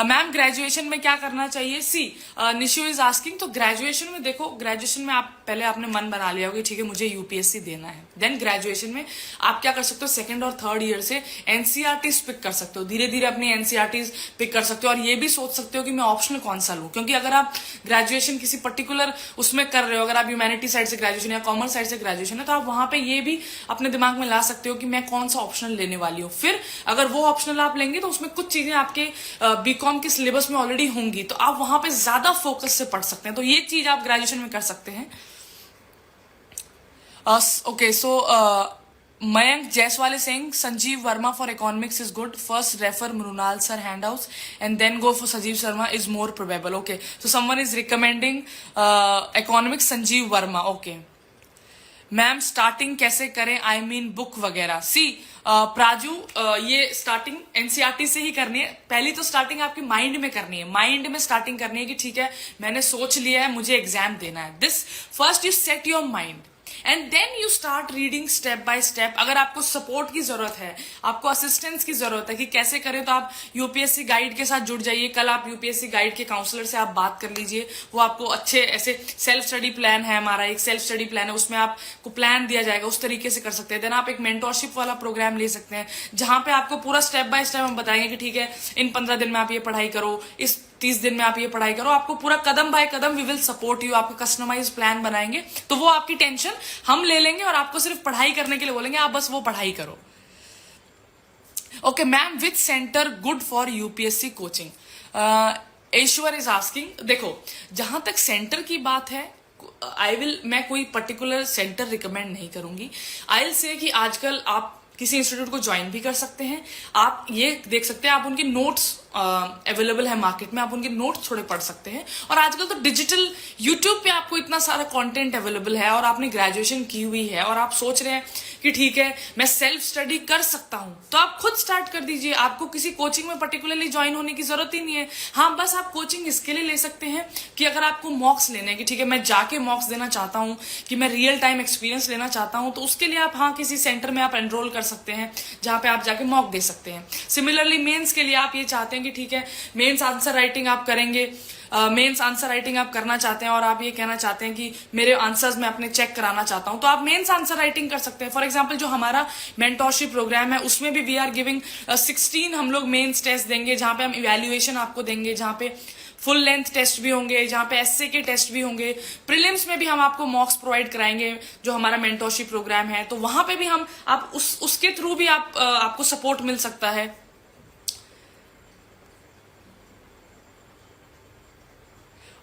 मैम ग्रेजुएशन में क्या करना चाहिए? सी, निशु इज आस्किंग. तो ग्रेजुएशन में देखो, ग्रेजुएशन में आप पहले आपने मन बना लिया होगा ठीक है मुझे यूपीएससी देना है. देन ग्रेजुएशन में आप क्या कर सकते हो, सेकंड और थर्ड ईयर से एनसीईआरटीज पिक कर सकते हो, धीरे धीरे अपनी एनसीईआरटीज पिक कर सकते हो. और ये भी सोच सकते हो कि मैं ऑप्शनल कौन सा लूं, क्योंकि अगर आप ग्रेजुएशन किसी पर्टिकुलर उसमें कर रहे हो, अगर आप ह्यूमैनिटी साइड से ग्रेजुएशन या कॉमर्स साइड से ग्रेजुएशन है, तो आप वहां पे ये भी अपने दिमाग में ला सकते हो कि मैं कौन सा ऑप्शनल लेने वाली हूँ. फिर अगर वो ऑप्शनल आप लेंगे तो उसमें कुछ चीजें आपके बीकॉम के सिलेबस में ऑलरेडी होंगी, तो आप वहां पे ज्यादा फोकस से पढ़ सकते हैं. तो ये चीज आप ग्रेजुएशन में कर सकते हैं. Okay, so Mayank Jaiswal is saying Sanjeev Verma for economics is good. First refer Mrunal sir handouts and then go for Sanjeev Sharma is more probable. Okay, so someone is recommending economics Sanjeev Verma. Okay. Ma'am starting कैसे करें, I mean book वगैरह? सी प्राजू, ये starting NCERT से ही करनी है. पहली तो starting आपकी माइंड में करनी है, माइंड में स्टार्टिंग करनी है कि ठीक है मैंने सोच लिया है मुझे एग्जाम देना है. This first you set your mind and then you start reading step by step. अगर आपको सपोर्ट की जरूरत है, आपको असिस्टेंस की जरूरत है कि कैसे करें, तो आप यूपीएससी गाइड के साथ जुड़ जाइए. कल आप यूपीएससी गाइड के काउंसलर से आप बात कर लीजिए, वो आपको अच्छे ऐसे सेल्फ स्टडी प्लान है, हमारा एक सेल्फ स्टडी प्लान है, उसमें आपको प्लान दिया जाएगा, उस तरीके से कर सकते हैं. देन आप एक मेंटोरशिप वाला प्रोग्राम ले सकते हैं जहां पे आपको पूरा स्टेप बाय स्टेप हम बताएंगे कि ठीक है इन 15 दिन में आप ये पढ़ाई करो, इस 30 दिन में आप ये पढ़ाई करो. आपको पूरा कदम बाय कदम वी विल सपोर्ट यू, आपको कस्टमाइज प्लान बनाएंगे. तो वो आपकी टेंशन हम ले लेंगे और आपको सिर्फ पढ़ाई करने के लिए बोलेंगे, आप बस वो पढ़ाई करो. Okay ma'am, which centre good for UPSC coaching? Ishwar is asking. देखो जहां तक सेंटर की बात है, मैं कोई पर्टिकुलर सेंटर रिकमेंड नहीं करूंगी. आई विल से कि आजकल आप किसी इंस्टीट्यूट को ज्वाइन भी कर सकते हैं. आप ये देख सकते हैं, आप उनके नोट्स अवेलेबल है मार्केट में, आप उनके नोट्स थोड़े पढ़ सकते हैं. और आजकल तो डिजिटल यूट्यूब पे आपको इतना सारा कंटेंट अवेलेबल है, और आपने ग्रेजुएशन की हुई है और आप सोच रहे हैं कि ठीक है मैं सेल्फ स्टडी कर सकता हूं, तो आप खुद स्टार्ट कर दीजिए. आपको किसी कोचिंग में पर्टिकुलरली ज्वाइन होने की जरूरत ही नहीं है. हाँ, बस आप कोचिंग इसके लिए ले सकते हैं कि अगर आपको मॉक्स लेने हैं कि ठीक है मैं जाके मॉक्स देना चाहता हूं, कि मैं रियल टाइम एक्सपीरियंस लेना चाहता हूं, तो उसके लिए आप हाँ किसी सेंटर में आप एनरोल कर सकते हैं जहां पे आप जाके मॉक दे सकते हैं. सिमिलरली मेंस के लिए आप ये चाहते हैं हैं कि ठीक है मेंस आंसर राइटिंग आप करेंगे, मेंस आंसर राइटिंग आप करना चाहते हैं और आप ये कहना चाहते हैं कि मेरे आंसर्स मैं अपने चेक कराना चाहता हूं, तो आप मेंस आंसर राइटिंग कर सकते हैं. फॉर एग्जांपल जो हमारा मेंटोरशिप प्रोग्राम है उसमें भी वी आर गिविंग 16 हम लोग मेंस टेस्ट देंगे, जहां पे हम इवैल्यूएशन आपको देंगे, जहां पे फुल लेंथ टेस्ट भी होंगे, जहां पे एसए के टेस्ट भी होंगे, प्रीलिम्स में भी हम आपको मॉक्स प्रोवाइड कराएंगे जो हमारा मेंटोरशिप प्रोग्राम है, तो वहां पे भी हम आप उसके थ्रू भी आपको सपोर्ट मिल सकता है.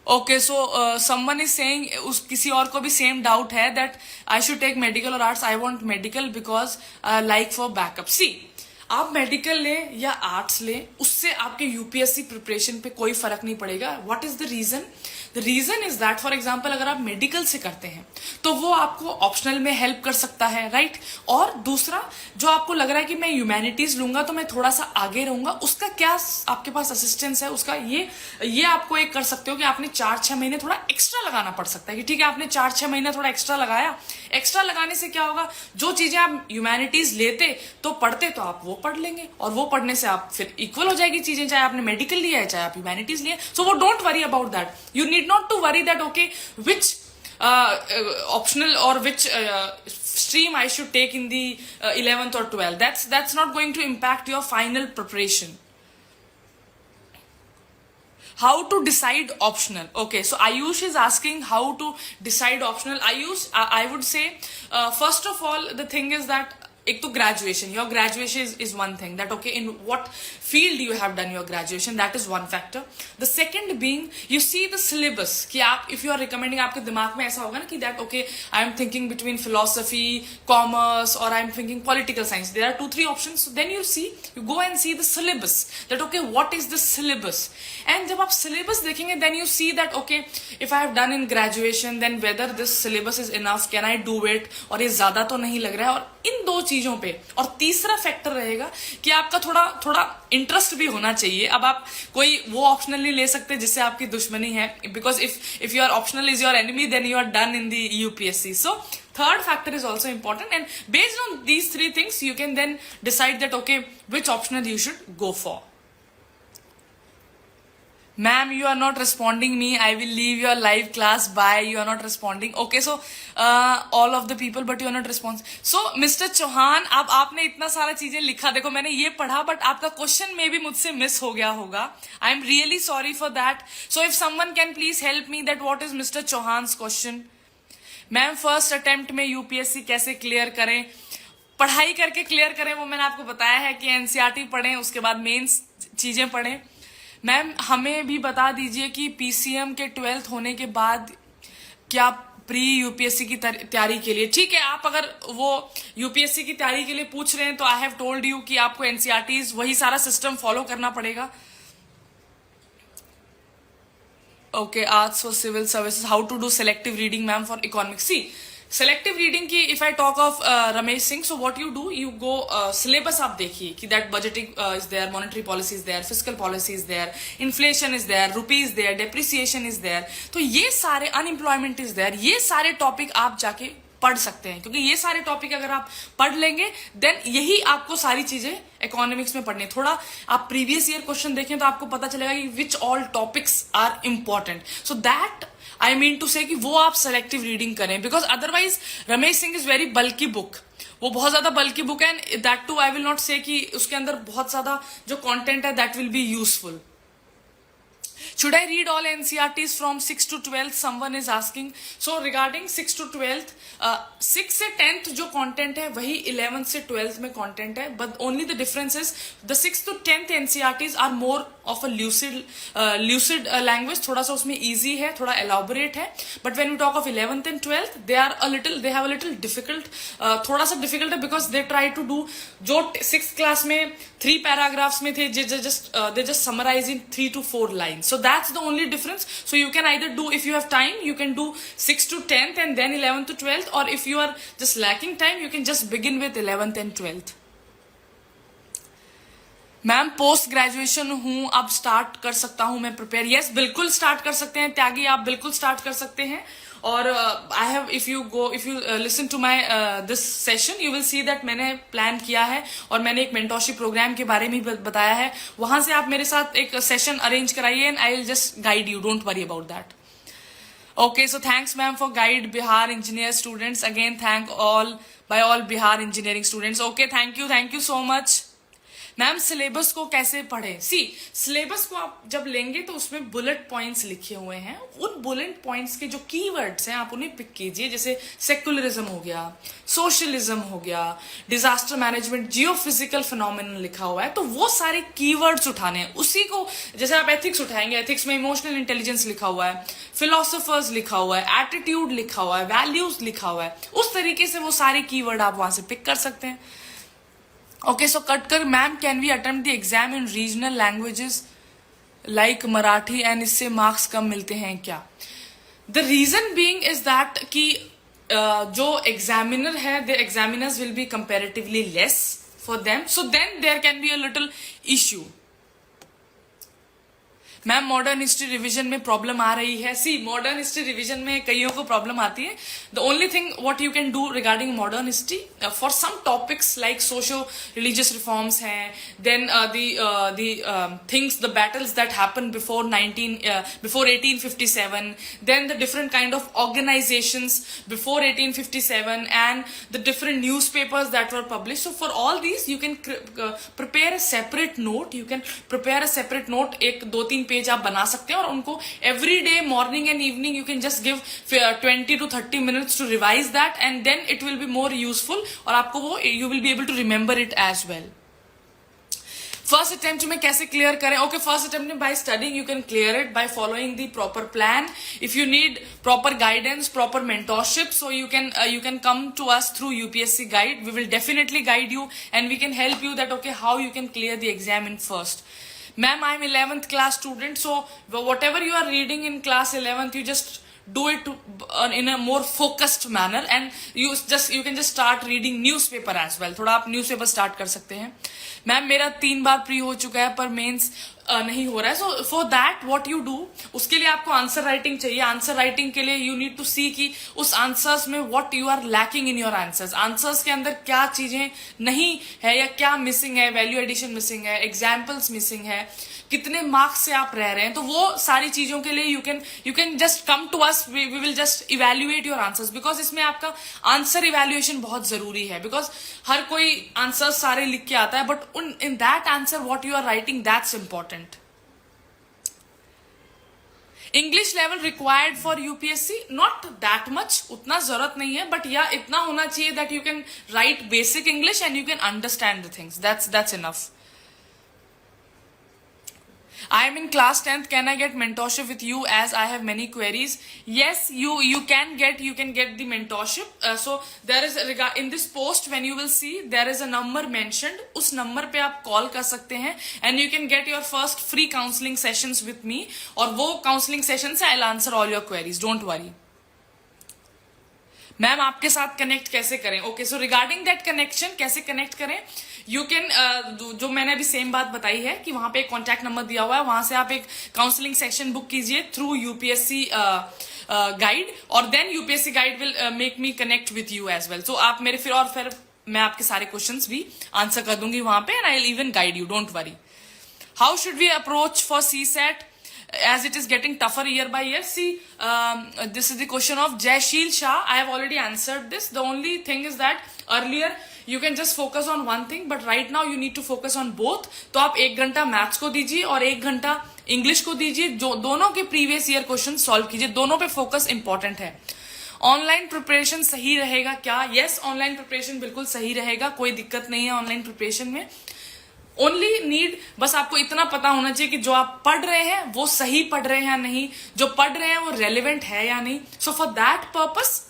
Okay so someone is saying, उस किसी और को भी सेम डाउट है that I should take medical और arts. I want medical because like for backup. See आप मेडिकल लें या आर्ट्स लें, उससे आपके यूपीएससी प्रिपरेशन पे कोई फर्क नहीं पड़ेगा. What is the reason? The reason is that for example अगर आप मेडिकल से करते हैं तो वो आपको ऑप्शनल में हेल्प कर सकता है, राइट? और दूसरा जो आपको लग रहा है कि मैं ह्यूमैनिटीज लूंगा तो मैं थोड़ा सा आगे रहूंगा, उसका क्या आपके पास असिस्टेंस है उसका, ये आपको एक कर सकते हो कि आपने 4-6 महीने थोड़ा एक्स्ट्रा लगाना पड़ सकता है कि ठीक है आपने 4-6 महीने थोड़ा एक्स्ट्रा लगाया. एक्स्ट्रा लगाने से क्या होगा, जो चीजें आप ह्यूमैनिटीज लेते तो पढ़ते तो आप वो पढ़ लेंगे, और वो पढ़ने से आप फिर इक्वल हो जाएगी चीजें, चाहे आपने मेडिकल लिया है चाहे आप ह्यूमैनिटीज लिए. सो वो don't worry about that. You need not to worry that okay which optional or which stream I should take in the 11th or 12th. That's not going to impact your final preparation. How to decide optional? Okay, so Ayush is asking how to decide optional. Ayush, I would say first of all the thing is that एक तो graduation, your graduation is one thing that okay in what field you have done your graduation, that is one factor. The second being you see the syllabus, कि आप if you are recommending, आपके दिमाग में ऐसा होगा ना कि that okay I am thinking between philosophy, commerce और I am thinking political science, there are 2-3 options. Then you see, you go and see the syllabus that okay what is the syllabus. And जब आप syllabus देखेंगे then you see that okay if I have done in graduation then whether this syllabus is enough, can I do it, और ये ज्यादा तो नहीं लग रहा है. और इन दो चीजों पे, और तीसरा फैक्टर रहेगा कि आपका थोड़ा इंटरेस्ट भी होना चाहिए. अब आप कोई वो ऑप्शनल नहीं ले सकते जिससे आपकी दुश्मनी है, because if your optional is your enemy then you are done in the UPSC. So third factor is also important, and based on these 3 things you can then decide that okay which optional you should go for. Ma'am, you are not responding me. I will leave your live class. Bye. You are not responding. Okay, so all of the people, but you are not responding. So, Mr. Chauhan, अब आपने इतना सारा चीजें लिखा, देखो मैंने ये पढ़ा, but आपका क्वेश्चन में भी मुझसे मिस हो गया होगा. I am really sorry for that. So, if someone can please help me that what is Mr. Chauhan's question? Ma'am first attempt में यूपीएससी कैसे क्लियर करें? पढ़ाई करके क्लियर करें, वो मैंने आपको बताया है कि एनसीईआरटी पढ़ें, उसके बाद मेंस चीजें पढ़ें. मैम हमें भी बता दीजिए कि पीसीएम के 12th होने के बाद क्या प्री यूपीएससी की तैयारी के लिए, ठीक है आप अगर वो यूपीएससी की तैयारी के लिए पूछ रहे हैं तो आई हैव टोल्ड यू कि आपको एनसीईआरटीज वही सारा सिस्टम फॉलो करना पड़ेगा. Okay, arts for civil services. How to do selective reading, ma'am, for economics? See, selective reading की if I talk of Ramesh Singh, so what you do, you go syllabus आप देखिए कि that budgeting is there, monetary policy is there, fiscal policy is there, inflation is there, rupee is there, depreciation is there. तो ये सारे unemployment is there, ये सारे topic आप जाके पढ़ सकते हैं, क्योंकि ये सारे टॉपिक अगर आप पढ़ लेंगे देन यही आपको सारी चीजें इकोनॉमिक्स में पढ़नी. थोड़ा आप प्रीवियस ईयर क्वेश्चन देखें तो आपको पता चलेगा कि which all topics are important. So that I mean to say कि वो आप सेलेक्टिव रीडिंग करें, because otherwise Ramesh Singh is very bulky book, वो बहुत ज्यादा बल्की बुक है, and that too I will not say कि उसके अंदर बहुत ज्यादा जो कंटेंट है that will be useful. Should I read all NCERTs from 6 to 12th? Someone is asking. So regarding 6 to 12th, 6 से 10th जो content है वही 11th से 12th में content है, but only the difference is the 6th to 10th NCERTs are more of a lucid language. थोड़ा सा उसमें easy है, थोड़ा elaborate है, but when we talk of 11th and 12th, they have a little difficult, थोड़ा सा difficult है because they try to do जो 6th class में 3 paragraphs में थे, they just summarize in 3 to 4 lines. So that's the only difference. So you can either do, if you have time, you can do 6 to 10th and then 11th to 12th, or if you are just lacking time, you can just begin with 11th and 12th. Ma'am post graduation हूँ, अब start कर सकता हूँ मैं prepare? Yes, बिल्कुल start कर सकते हैं त्यागी, आप बिल्कुल स्टार्ट कर सकते हैं. और I have, if you listen to my this session, you will see that मैंने प्लान किया है और मैंने एक मेंटोरशिप प्रोग्राम के बारे में बताया है. वहां से आप मेरे साथ एक सेशन अरेंज कराइए and I will just guide you, don't worry about that. Okay, so thanks ma'am for guide Bihar engineer students. Again, thank all Bihar engineering students. Okay, thank you so much. Ma'am syllabus को कैसे पढ़े? सी, syllabus को आप जब लेंगे तो उसमें bullet points लिखे हुए हैं. उन बुलेट पॉइंट्स के जो कीवर्ड्स हैं आप उन्हें पिक कीजिए. जैसे सेक्युलरिज्म हो गया, सोशलिज्म हो गया, डिजास्टर मैनेजमेंट, जियोफिजिकल फिनोमेनन लिखा हुआ है, तो वो सारे कीवर्ड्स उठाने हैं. उसी को जैसे आप एथिक्स उठाएंगे, एथिक्स में इमोशनल इंटेलिजेंस लिखा हुआ है, फिलोसोफर्स लिखा हुआ है, एटीट्यूड लिखा हुआ है, वैल्यूज लिखा हुआ है, उस तरीके से वो सारे कीवर्ड आप वहां से पिक कर सकते हैं. Okay, so Katkar ma'am, can we attempt the exam in regional languages like Marathi and इससे marks कम मिलते हैं क्या? The reason being is that कि जो examiner है, the examiners will be comparatively less for them, so then there can be a little issue. Ma'am modern history revision में problem आ रही है. सी, मॉडर्न हिस्ट्री रिवीजन में कईयों को प्रॉब्लम आती है. The only thing what you can do regarding modern history, for some topics like socio religious reforms हैं, then the things, the battles that happen before 1857, then the different kind of organisations before 1857 and the different newspapers that were publish. So for all these you can prepare a separate note. एक 2-3 page आप बना सकते हैं और उनको every day morning and evening you can just give 20 to 30 minutes to revise that and then it will be more useful और आपको वो you will be able to remember it as well. First attempt में कैसे clear करें? Okay, first attempt में by studying you can clear it by following the proper plan. If you need proper guidance, proper mentorship, so you can come to us through UPSC guide. We will definitely guide you and we can help you that okay how you can clear the exam in first. Ma'am, I'm 11th class student, so whatever you are reading in class 11th, you just do it in a more focused manner and you can just start reading newspaper as well. थोड़ा आप newspaper start कर सकते हैं. Ma'am मेरा 3 बार pre हो चुका है पर मेंस नहीं हो रहा है. सो for that what you do, उसके लिए आपको आंसर राइटिंग चाहिए. आंसर राइटिंग के लिए यू नीड टू सी कि उस आंसर्स में what you are lacking in your answers. Answers के अंदर क्या चीजें नहीं है या क्या मिसिंग है, वैल्यू एडिशन मिसिंग है, एग्जाम्पल्स मिसिंग है, कितने मार्क्स से आप रह रहे हैं. तो वो सारी चीजों के लिए you can just come to us, we will just evaluate your answers. Because इसमें आपका आंसर इवेल्युएशन बहुत जरूरी है. बिकॉज हर कोई आंसर्स सारे लिख के आता है but in that answer what you are writing, that's important. English level required for UPSC, not that much, उतना जरूरत नहीं है, but yeah इतना होना चाहिए that you can write basic English and you can understand the things. That's enough. I am in class 10th. Can I get mentorship with you as I have many queries? Yes, you can get the mentorship. So there is in this post when you will see there is a number mentioned. उस number पे आप call कर सकते हैं and you can get your first free counseling sessions with me. और वो counseling sessions से I'll answer all your queries. Don't worry. Ma'am आपके साथ कनेक्ट कैसे करें? Okay, so regarding that connection कैसे कनेक्ट करें, यू कैन जो मैंने अभी सेम बात बताई है कि वहां पे एक कॉन्टैक्ट नंबर दिया हुआ है, वहां से आप एक काउंसलिंग सेक्शन बुक कीजिए थ्रू यूपीएससी गाइड और then UPSC guide will make me connect with you as well. So आप मेरे फिर मैं आपके सारे क्वेश्चंस भी आंसर कर दूंगी वहां पे and I will even guide you, don't worry. How should we approach for CSAT as it is getting tougher year by year? See, this is the question of Jaishil Shah. I have already answered this. The only thing is that earlier you can just focus on one thing, but right now you need to focus on both. तो आप 1 घंटा maths को दीजिए और 1 घंटा English को दीजिए, जो दोनों के प्रीवियस ईयर क्वेश्चन सॉल्व कीजिए. दोनों पे फोकस इंपॉर्टेंट है. ऑनलाइन प्रिपरेशन सही रहेगा क्या? यस, ऑनलाइन प्रिपरेशन बिल्कुल सही रहेगा, कोई दिक्कत नहीं है ऑनलाइन प्रिपरेशन में. ओनली नीड, बस आपको इतना पता होना चाहिए कि जो आप पढ़ रहे हैं वो सही पढ़ रहे हैं या नहीं, जो पढ़ रहे हैं वो रेलिवेंट है या नहीं. सो for that purpose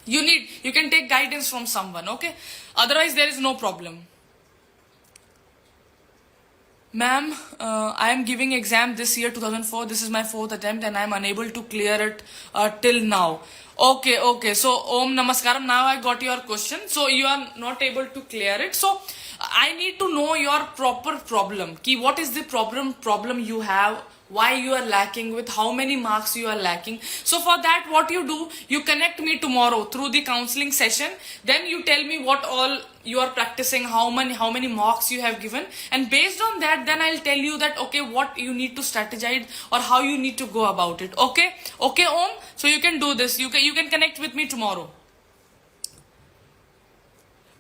you can take guidance from someone, okay? Otherwise there is no problem. Ma'am, I am giving exam this year 2004. This is my 4th attempt and I am unable to clear it till now. Okay. So Om Namaskaram. Now I got your question. So you are not able to clear it. So I need to know your proper problem. Ki what is the problem you have? Why you are lacking, with how many marks you are lacking. So for that, what you do, you connect me tomorrow through the counseling session. Then you tell me what all you are practicing, how many marks you have given, and based on that, then I'll tell you that okay, what you need to strategize or how you need to go about it. Okay, Om. So you can do this. You can connect with me tomorrow.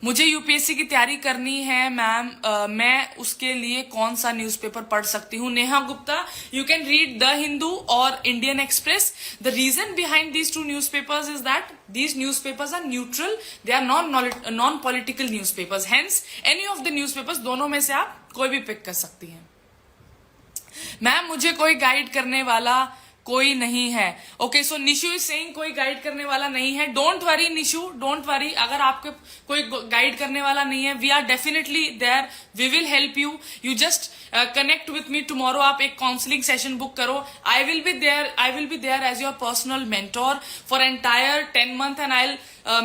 मुझे UPSC की तैयारी करनी है ma'am, मैं उसके लिए कौन सा न्यूज़पेपर पढ़ सकती हूँ? Neha Gupta, you can read the Hindu और Indian Express. The reason behind these two newspapers is that these newspapers are neutral, they are non political newspapers, hence any of the newspapers, दोनों में से आप कोई भी पिक कर सकती हैं. मैम मुझे कोई गाइड करने वाला कोई नहीं है. Okay, so Nishu is saying कोई गाइड करने वाला नहीं है. Don't worry Nishu, don't worry. अगर आपके कोई गाइड करने वाला नहीं है, we are definitely there, we will help you. You just connect with me tomorrow. आप एक काउंसलिंग सेशन बुक करो. I will be there as your personal mentor for entire 10 month, and I'll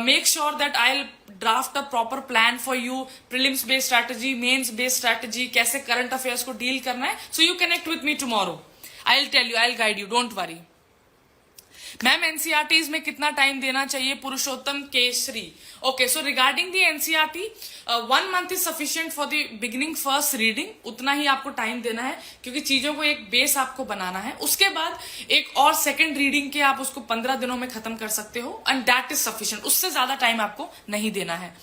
make sure that I'll draft a proper plan for you, prelims based strategy, mains based strategy, कैसे current affairs को deal करना है. So you connect with me tomorrow. I'll tell you, I'll guide you, don't worry. Ma'am NCERTs में कितना time देना चाहिए? Purushottam Kesari. Okay, so regarding the NCERT, 1 month is sufficient for the beginning first reading. उतना ही आपको time देना है, क्योंकि चीजों को एक बेस आपको बनाना है. उसके बाद एक और सेकंड रीडिंग के आप उसको 15 दिनों में खत्म कर सकते हो, एंड दैट इज सफिशियंट. उससे ज्यादा टाइम आपको नहीं देना है.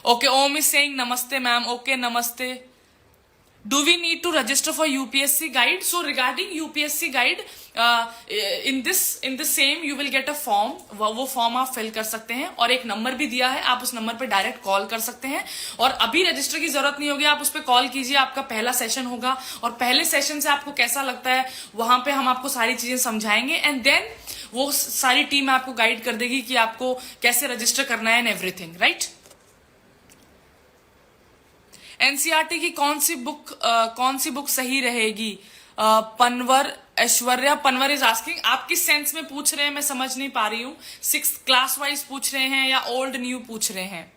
ओके, ओम इज सेइंग नमस्ते मैम. ओके, नमस्ते. Do we need to register for UPSC guide? So regarding UPSC guide, in the same you will get a form. वो form आप फिल कर सकते हैं, और एक नंबर भी दिया है, आप उस नंबर पे डायरेक्ट कॉल कर सकते हैं. और अभी रजिस्टर की जरूरत नहीं होगी, आप उस पर कॉल कीजिए. आपका पहला सेशन होगा, और पहले सेशन से आपको कैसा लगता है, वहां पे हम आपको सारी चीजें समझाएंगे, एंड देन वो सारी टीम आपको गाइड कर देगी कि आपको कैसे रजिस्टर करना है एंड एवरीथिंग, राइट. एनसीईआरटी की कौन सी बुक सही रहेगी? पनवर ऐश्वर्या, पनवर इज आस्किंग, आप किस सेंस में पूछ रहे हैं मैं समझ नहीं पा रही हूँ. 6th क्लास वाइज पूछ रहे हैं या ओल्ड न्यू पूछ रहे हैं?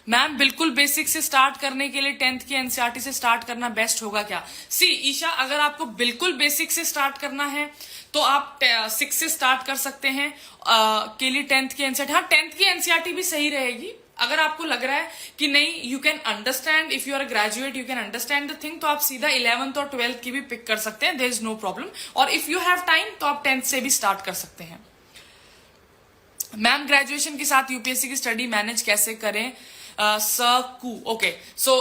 मैम बिल्कुल बेसिक से स्टार्ट करने के लिए 10th की एनसीईआरटी से स्टार्ट करना बेस्ट होगा क्या? सी ईशा, अगर आपको बिल्कुल बेसिक से स्टार्ट करना है तो आप 6 से स्टार्ट कर सकते हैं के लिए 10th की एनसीईआरटी. हाँ, 10th की एनसीईआरटी भी सही रहेगी. अगर आपको लग रहा है कि नहीं, you can understand, if you are a graduate you can understand the thing, तो आप सीधा 11th और 12th की भी पिक कर सकते हैं. There is no problem. और इफ यू हैव टाइम तो आप 10th से भी स्टार्ट कर सकते हैं. मैम ग्रेजुएशन के साथ यूपीएससी की स्टडी मैनेज कैसे करें? Saku. Okay, so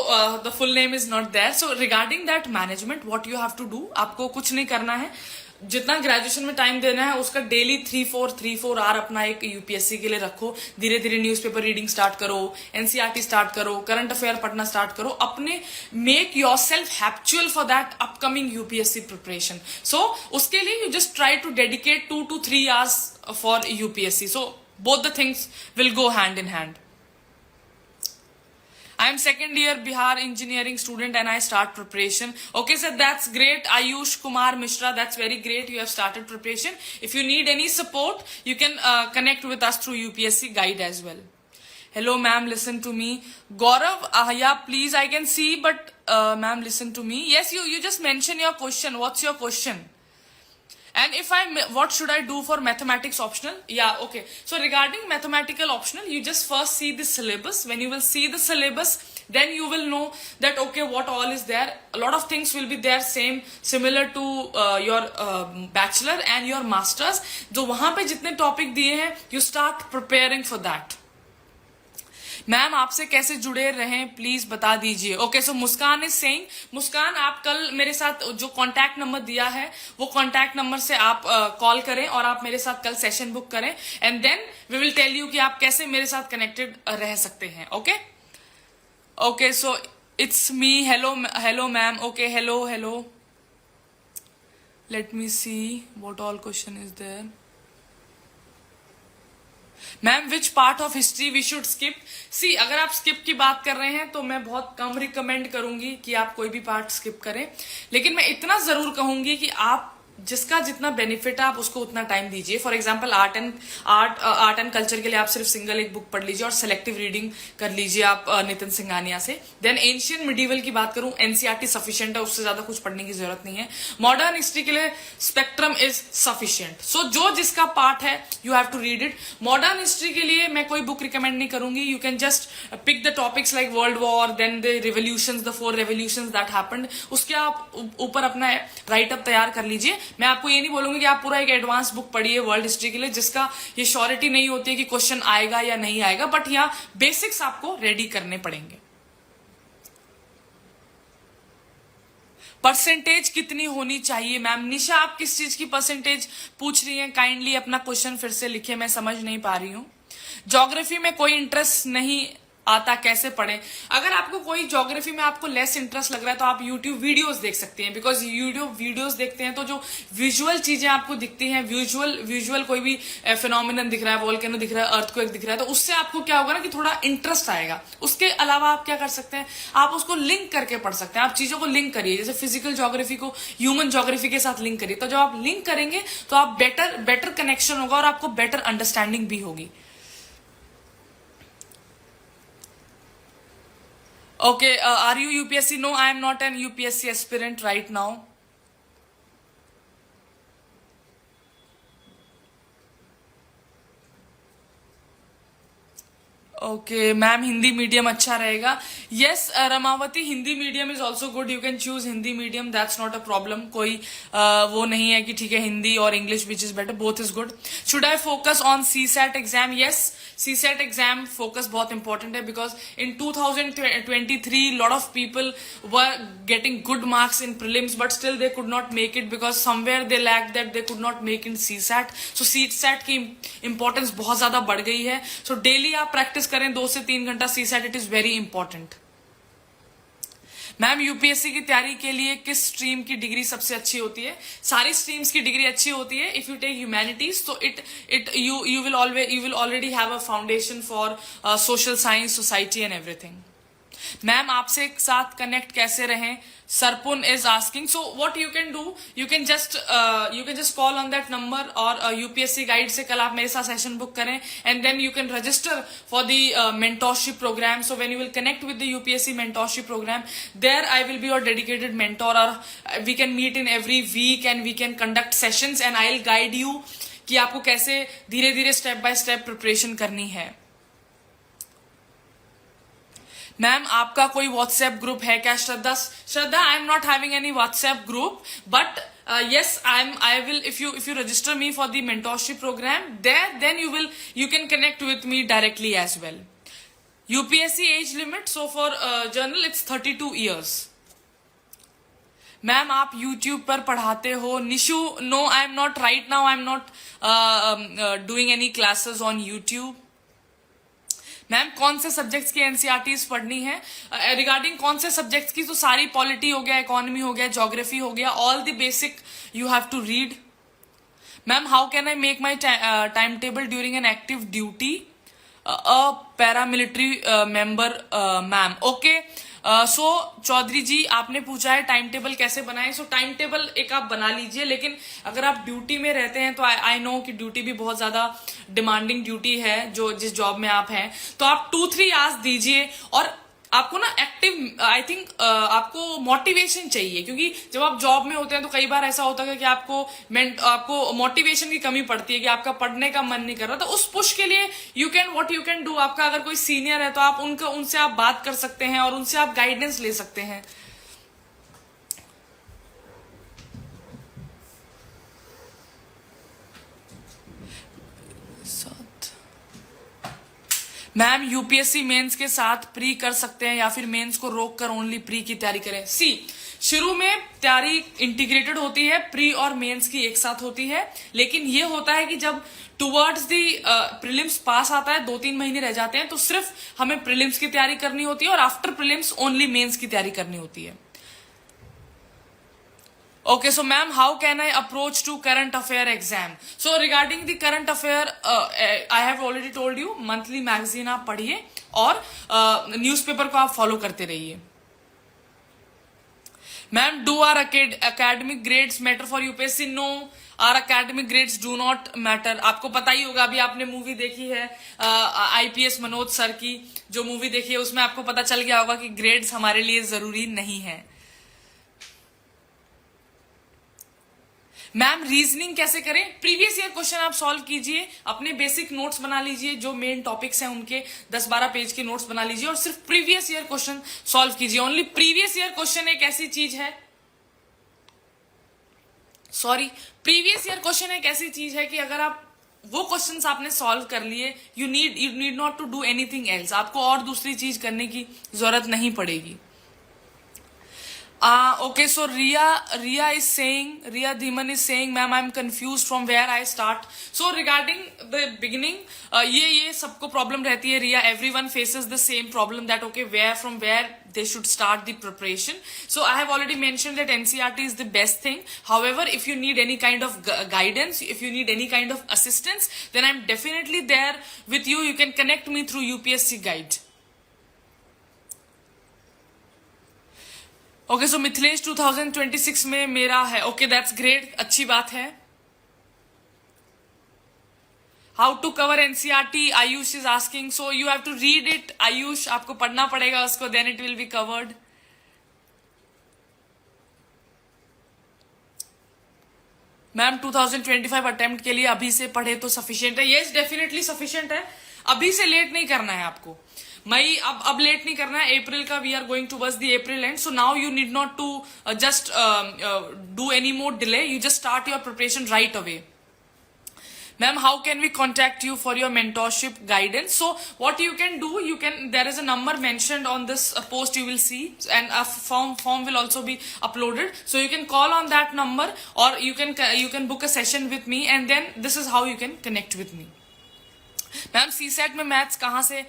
the full name is not there. So regarding that management, what you have to do, आपको कुछ नहीं करना है. जितना ग्रेजुएशन में टाइम देना है उसका डेली 3-4 आवर अपना एक यूपीएससी के लिए रखो. धीरे धीरे न्यूज़पेपर रीडिंग स्टार्ट करो, एनसीईआरटी स्टार्ट करो, करंट अफेयर पढ़ना स्टार्ट करो. अपने make yourself habitual for that upcoming UPSC preparation. So उसके लिए you just try to dedicate 2 to 3 hours for UPSC. So both the things will go hand in hand. I am second year Bihar engineering student and I start preparation. Okay sir, that's great. Ayush Kumar Mishra, that's very great. You have started preparation. If you need any support, you can connect with us through UPSC guide as well. Hello ma'am, listen to me. Gaurav, yeah please, I can see, but ma'am listen to me. Yes, you just mention your question. What's your question? And what should I do for mathematics optional? Yeah, okay. So regarding mathematical optional, you just first see the syllabus. When you will see the syllabus, then you will know that okay, what all is there. A lot of things will be there, similar to your bachelor and your masters. जो वहाँ पे जितने topic दिए हैं, you start preparing for that. Ma'am आपसे कैसे जुड़े रहें प्लीज बता दीजिए. Okay, so Muskan is saying, Muskan आप कल मेरे साथ जो कांटेक्ट नंबर दिया है वो कांटेक्ट नंबर से आप कॉल करें और आप मेरे साथ कल सेशन बुक करें, and then we will tell you कि आप कैसे मेरे साथ कनेक्टेड रह सकते हैं. Okay okay, so it's me. Hello ma'am. Okay, hello. Let me see what all question is there. Ma'am which part of history we should skip? See, अगर आप स्किप की बात कर रहे हैं तो मैं बहुत कम रिकमेंड करूंगी कि आप कोई भी पार्ट स्किप करें, लेकिन मैं इतना जरूर कहूंगी कि आप जिसका जितना बेनिफिट है आप उसको उतना टाइम दीजिए. For example art and culture के लिए आप सिर्फ सिंगल एक बुक पढ़ लीजिए और सेलेक्टिव रीडिंग कर लीजिए आप नितिन सिंघानिया से. देन एंशियंट मिडीवल की बात करूं, एनसीईआरटी सफिशिएंट है, उससे ज्यादा कुछ पढ़ने की जरूरत नहीं है. मॉडर्न हिस्ट्री के लिए स्पेक्ट्रम इज सफिशिएंट. सो जो जिसका पार्ट है you have to read it. Modern history के लिए मैं कोई बुक रिकमेंड नहीं करूंगी. You can just pick the topics like world war, then the revolutions, the 4 revolutions that happened. उसके आप ऊपर अपना राइटअप तैयार कर लीजिए. मैं आपको ये नहीं बोलूंगी कि आप पूरा एक एडवांस बुक पढ़िए वर्ल्ड हिस्ट्री के लिए जिसका ये श्योरिटी नहीं होती है कि क्वेश्चन आएगा या नहीं आएगा, बट यहाँ बेसिक्स आपको रेडी करने पड़ेंगे. परसेंटेज कितनी होनी चाहिए मैम? निशा, आप किस चीज की परसेंटेज पूछ रही हैं? काइंडली अपना क्वेश्चन फिर से लिखिए, मैं समझ नहीं पा रही हूं. ज्योग्राफी में कोई इंटरेस्ट नहीं आता, कैसे पढ़ें? अगर आपको कोई ज्योग्राफी में आपको लेस इंटरेस्ट लग रहा है तो आप यूट्यूब वीडियोस देख सकते हैं. बिकॉज यूट्यूब वीडियोस देखते हैं तो जो विजुअल चीजें आपको दिखती हैं, विजुअल कोई भी फिनोमिनन दिख रहा है, वोल्केनो दिख रहा है, अर्थक्वेक दिख रहा है, तो उससे आपको क्या होगा ना कि थोड़ा इंटरेस्ट आएगा. उसके अलावा आप क्या कर सकते हैं, आप उसको लिंक करके पढ़ सकते हैं. आप चीजों को लिंक करिए, जैसे फिजिकल ज्योग्राफी को ह्यूमन ज्योग्राफी के साथ लिंक करिए. तो जब आप लिंक करेंगे तो आप बेटर कनेक्शन होगा और आपको बेटर अंडरस्टैंडिंग भी होगी. Okay, are you UPSC? No, I am not an UPSC aspirant right now. Okay ma'am, Hindi medium अच्छा रहेगा. Yes Ramavati, Hindi medium is also good. You can choose Hindi medium, that's not a problem. कोई वो नहीं है कि ठीक है हिंदी और English which is better, both is good. Should I focus on CSAT exam? Yes, CSAT exam focus बहुत इंपॉर्टेंट है. Because in 2023 lot of people were getting good marks in prelims but still they could not make it because somewhere they lack that they could not make in CSAT. So CSAT की importance बहुत ज्यादा बढ़ गई है. So daily आप practice करें 2 से 3 घंटा CSAT, it is very important. Ma'am UPSC की तैयारी के लिए किस स्ट्रीम की डिग्री सबसे अच्छी होती है? सारी स्ट्रीम्स की डिग्री अच्छी होती है. इफ यू टेक ह्यूमैनिटीज तो you will already have a foundation for social science, society and everything. Ma'am आपसे एक साथ कनेक्ट कैसे रहें? Sarpun is asking. So what you can do, you can just call on that number और UPSC guide से कल आप मेरे साथ सेशन बुक करें and then you can register for the mentorship programme. So when you will connect with the UPSC mentorship programme, there I will be your dedicated mentor और we can meet in every week and we can conduct sessions and I will guide you कि आपको कैसे धीरे धीरे step by step preparation करनी है. Ma'am आपका कोई व्हाट्सएप ग्रुप है क्या? Shraddha, I am not having any WhatsApp group but yes, I will, if you register me for the mentorship program there, then you can connect with me directly as well. UPSC age limit, so for journal it's 32 years. Ma'am आप YouTube पर पढ़ाते हो? Nishu, no, I am not right now. I am not doing any classes on YouTube. Ma'am कौन से subjects की NCERTs पढ़नी है? Regarding कौन से सब्जेक्ट्स की, तो सारी पॉलिटी हो गया, इकोनॉमी हो गया, ज्योग्राफी हो गया, all the basic you have to read. Ma'am how can I make my time table during an active duty? A paramilitary member ma'am. Okay, so Chaudhary ji आपने पूछा है टाइम टेबल कैसे बनाएं. सो टाइम टेबल एक आप बना लीजिए, लेकिन अगर आप ड्यूटी में रहते हैं तो आई नो कि ड्यूटी भी बहुत ज्यादा डिमांडिंग ड्यूटी है जो जिस जॉब में आप हैं, तो आप 2-3 आवर्स दीजिए. और आपको ना एक्टिव, आई थिंक आपको मोटिवेशन चाहिए, क्योंकि जब आप जॉब में होते हैं तो कई बार ऐसा होता है कि आपको मोटिवेशन की कमी पड़ती है कि आपका पढ़ने का मन नहीं कर रहा. तो उस पुश के लिए व्हाट यू कैन डू, आपका अगर कोई सीनियर है तो आप उनसे आप बात कर सकते हैं और उनसे आप गाइडेंस ले सकते हैं. मैम यूपीएससी मेंस के साथ प्री कर सकते हैं या फिर मेंस को रोक कर ओनली प्री की तैयारी करें? शुरू में तैयारी इंटीग्रेटेड होती है, प्री और मेंस की एक साथ होती है, लेकिन ये होता है कि जब टुवर्ड्स दी प्रीलिम्स पास आता है, 2-3 महीने रह जाते हैं, तो सिर्फ हमें प्रीलिम्स की तैयारी करनी होती है और आफ्टर प्रीलिम्स ओनली मेंस की तैयारी करनी होती है. Okay, so ma'am, how can I approach to current affair exam? So regarding the current affair, I have already told you, monthly magazine आप पढ़िए और न्यूज़पेपर को आप फॉलो करते रहिए. Ma'am, do our academic grades matter for UPSC? No, our academic grades do not matter. आपको पता ही होगा, अभी आपने मूवी देखी है IPS मनोज सर की, जो मूवी देखी है उसमें आपको पता चल गया होगा कि ग्रेड्स हमारे लिए जरूरी नहीं है. मैम रीजनिंग कैसे करें? प्रीवियस ईयर क्वेश्चन आप सॉल्व कीजिए, अपने बेसिक नोट्स बना लीजिए, जो मेन टॉपिक्स हैं उनके 10-12 पेज के नोट्स बना लीजिए और सिर्फ प्रीवियस ईयर क्वेश्चन सॉल्व कीजिए. ओनली प्रीवियस ईयर क्वेश्चन एक ऐसी चीज है, प्रीवियस ईयर क्वेश्चन एक ऐसी चीज है कि अगर आप वो क्वेश्चंस आपने सॉल्व कर लिए, you need not to do anything else. आपको और दूसरी चीज करने की जरूरत नहीं पड़ेगी. Okay, so Ria Dhiman is saying, ma'am, I'm confused from where I start. So regarding the beginning, ये सबको problem रहती है Ria. Everyone faces the same problem that okay, from where they should start the preparation. So I have already mentioned that NCERT is the best thing. However, if you need any kind of guidance, if you need any kind of assistance, then I'm definitely there with you. You can connect me through UPSC Guide. Okay, so Mithilesh 2026 में मेरा है. Okay, that's great, अच्छी बात है. How to cover NCERT Ayush is asking. So you have to read it Ayush, आपको पढ़ना पड़ेगा उसको, then it will be covered. Ma'am 2025 attempt के लिए अभी से पढ़े तो सफिशिएंट है? यस, डेफिनेटली सफिशिएंट है. अभी से लेट नहीं करना है आपको. मई अब लेट नहीं करना है. अप्रैल का वी आर गोइंग टू बस the April end, so now you need not to just do any more delay. You just start your preparation right away. Ma'am, how can we contact you for your mentorship guidance? So what you can do, there is a number mentioned on this post you will see, and a form will also be uploaded. So you can call on that number, or you can book a session with me, and then this is how you can connect with me. Ma'am CSAT में maths कहाँ से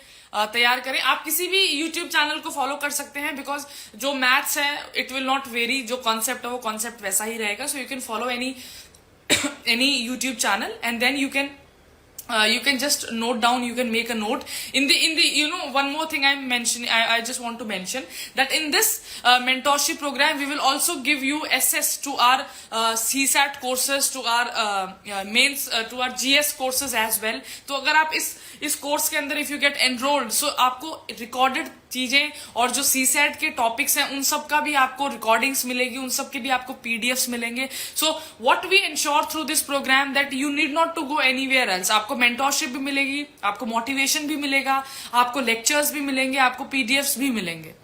तैयार करें? आप किसी भी YouTube channel को follow कर सकते हैं, बिकॉज जो मैथ्स है इट विल नॉट वेरी. जो कॉन्सेप्ट है वो कॉन्सेप्ट वैसा ही रहेगा. So you can follow any YouTube channel, and then you can just note down, you can make a note in the one more thing I just want to mention that in this mentorship program we will also give you access to our CSAT courses, to our mains, to our GS courses as well. तो अगर आप इस course के अंदर if you get enrolled, so आपको recorded चीजें और जो CSAT के टॉपिक्स हैं उन सब का भी आपको रिकॉर्डिंग्स मिलेगी, उन सब के भी आपको PDFs मिलेंगे. So what we ensure through this program that you need not to go anywhere else. आपको मेंटोरशिप भी मिलेगी, आपको मोटिवेशन भी मिलेगा, आपको लेक्चर्स भी मिलेंगे, आपको PDFs भी मिलेंगे.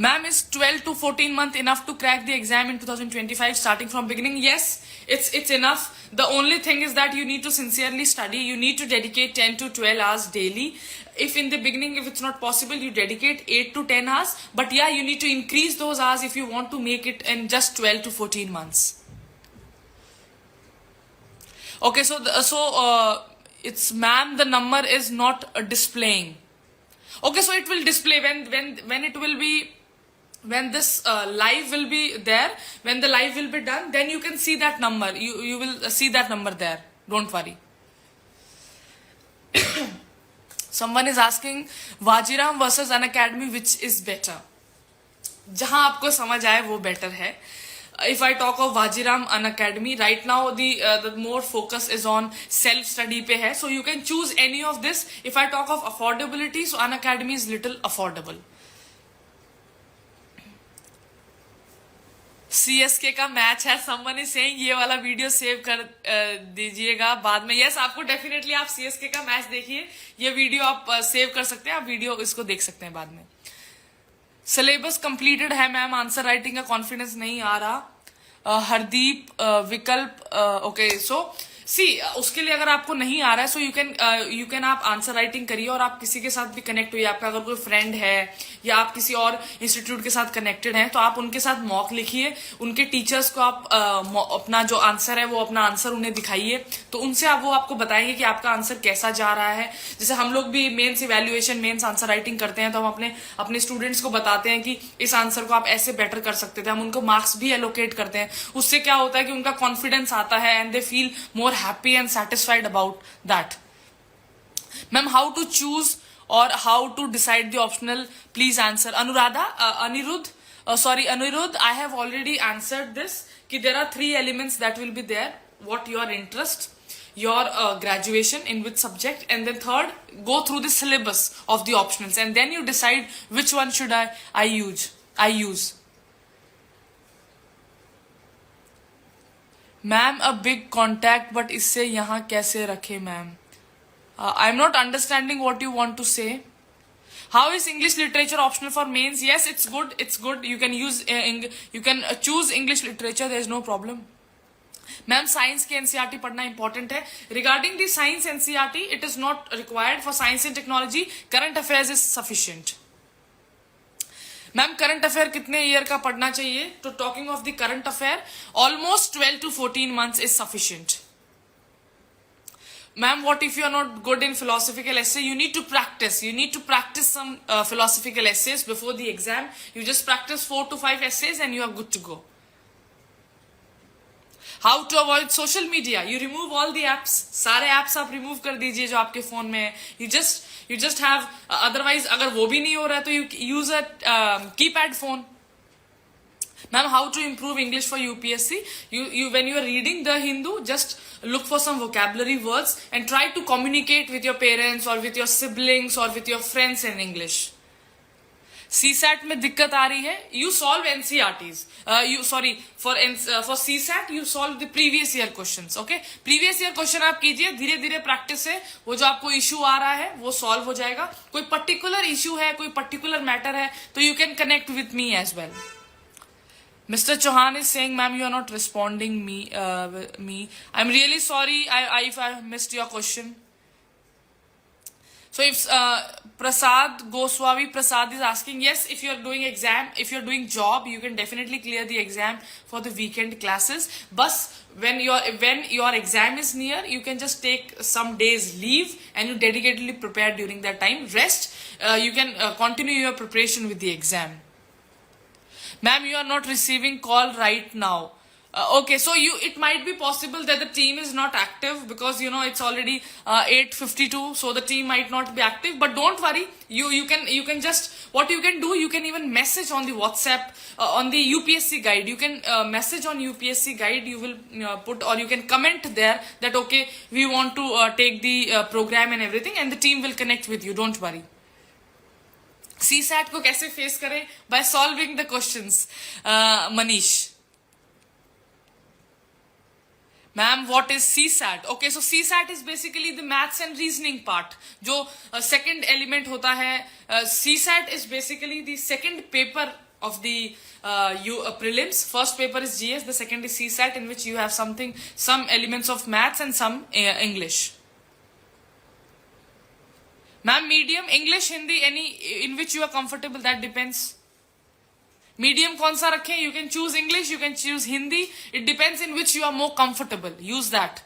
Ma'am, is 12 to 14 month enough to crack the exam in 2025 starting from beginning? Yes, it's enough. The only thing is that you need to sincerely study. You need to dedicate 10 to 12 hours daily. If in the beginning, if it's not possible, you dedicate 8 to 10 hours. But yeah, you need to increase those hours if you want to make it in just 12 to 14 months. Okay, so it's ma'am, the number is not displaying. Okay, so it will display when it will be. When this live will be there, when the live will be done, then you can see that number. You will see that number there. Don't worry. Someone is asking Vajiram versus Unacademy, which is better? जहां आपको समझ आए वो better है. If I talk of Vajiram Unacademy, right now the more focus is on self study पे है, so you can choose any of this. If I talk of affordability, so Unacademy is little affordable. CSK का match है, someone is saying. ये वाला video save कर दीजिएगा बाद में. यस, आपको डेफिनेटली आप CSK का मैच देखिए. ये वीडियो आप सेव कर सकते हैं, आप वीडियो इसको देख सकते हैं बाद में. सिलेबस कंप्लीटेड है मैम, आंसर राइटिंग का कॉन्फिडेंस नहीं आ रहा. हरदीप विकल्प. ओके, सो सी उसके लिए अगर आपको नहीं आ रहा है, सो यू कैन आप आंसर राइटिंग करिए और आप किसी के साथ भी कनेक्ट हुई. आपका अगर कोई फ्रेंड है या आप किसी और इंस्टीट्यूट के साथ कनेक्टेड हैं, तो आप उनके साथ मॉक लिखिए. उनके टीचर्स को आप अपना जो आंसर है वो अपना आंसर उन्हें दिखाइए, तो उनसे वो आपको बताएंगे कि आपका आंसर कैसा जा रहा है. जैसे हम लोग भी mains evaluation, mains answer writing करते हैं, तो हम अपने स्टूडेंट्स को बताते हैं कि इस आंसर को आप ऐसे बेटर कर सकते थे. हम उनको मार्क्स भी एलोकेट करते हैं. उससे क्या होता है कि उनका कॉन्फिडेंस आता है and they feel more happy and satisfied about that. Ma'am, how to choose or how to decide the optional? Please answer. Anuradha, Anirudh, Sorry, Anirudh, I have already answered this. Ki there are 3 elements that will be there. What your interest, your graduation in which subject, and then third, go through the syllabus of the optionals, and then you decide which one should I use. Ma'am a big contact but इससे यहाँ कैसे रखे ma'am? I am not understanding what you want to say. How is English literature optional for mains? Yes, it's good. It's good. You can use you can choose English literature. There is no problem. Ma'am science के NCERT पढ़ना important है. Regarding the science NCERT, it is not required for science and technology. Current affairs is sufficient. Ma'am current affair कितने year का पढ़ना चाहिए? तो talking of the current affair, almost 12 to 14 months is sufficient. Ma'am, what if you are not good in philosophical essay? You need to practice. You need to practice some philosophical essays before the exam. You just practice 4 to 5 essays and you are good to go. How to avoid social media? You remove all the apps. सारे apps आप remove कर दीजिए जो आपके phone में है. You just have otherwise अगर वो भी नहीं हो रहा है तो you use a keypad phone. Ma'am, how to improve English for UPSC? When you are reading the Hindu, just look for some vocabulary words and try to communicate with your parents or with your siblings or with your friends in English. CSAT में दिक्कत आ रही है, you solve NCERTs. For CSAT you solve the previous year questions. Okay, previous year question आप कीजिए, धीरे धीरे practice से वो जो आपको इशू आ रहा है वो सॉल्व हो जाएगा. कोई पर्टिकुलर इशू है, कोई पर्टिकुलर मैटर है तो you can connect with me as well. Mr. Chauhan is saying, ma'am, you are not responding me. I'm really sorry if I missed your question. So if Prasad is asking, yes, if you are doing exam, if you are doing job, you can definitely clear the exam for the weekend classes. But when your exam is near, you can just take some days leave and you dedicatedly prepare during that time. Rest, you can continue your preparation with the exam. Ma'am, you are not receiving call right now. Okay, so it might be possible that the team is not active because it's already 8:52, so the team might not be active. But don't worry, you can just, what you can do, you can even message on the WhatsApp on the UPSC guide. You can message on UPSC guide. You will put, or you can comment there that okay, we want to take the program and everything, and the team will connect with you. Don't worry. CSAT को कैसे face करें? By solving the questions. Manish. Ma'am, what is CSAT? Okay, so CSAT is basically the maths and reasoning part. जो second element होता है, CSAT is basically the second paper of the prelims. First paper is GS, the second is CSAT, in which you have some elements of maths and some English. Ma'am, medium, English, Hindi, any in which you are comfortable, that depends. Medium कौन सा रखें? You can choose English, you can choose Hindi. It depends in which you are more comfortable. Use that.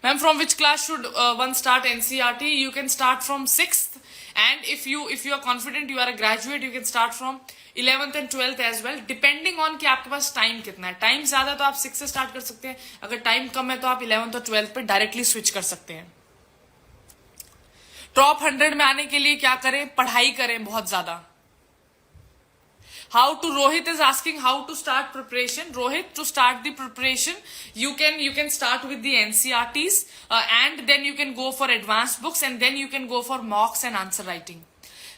Ma'am, from which class should one start NCERT? You can start from 6th, and if you are confident, you are a graduate, you can start from 11th and 12th as well, depending on कि आपके पास time कितना है. Time ज्यादा तो आप 6 से start कर सकते हैं. अगर टाइम कम है तो आप 11th और 12th पे डायरेक्टली स्विच कर सकते हैं. टॉप 100 में आने के लिए क्या करें? पढ़ाई करें बहुत ज्यादा. How to, Rohit is asking how to start preparation. Rohit, to start the preparation, you can start with the NCERTs and then you can go for advanced books and then you can go for mocks and answer writing.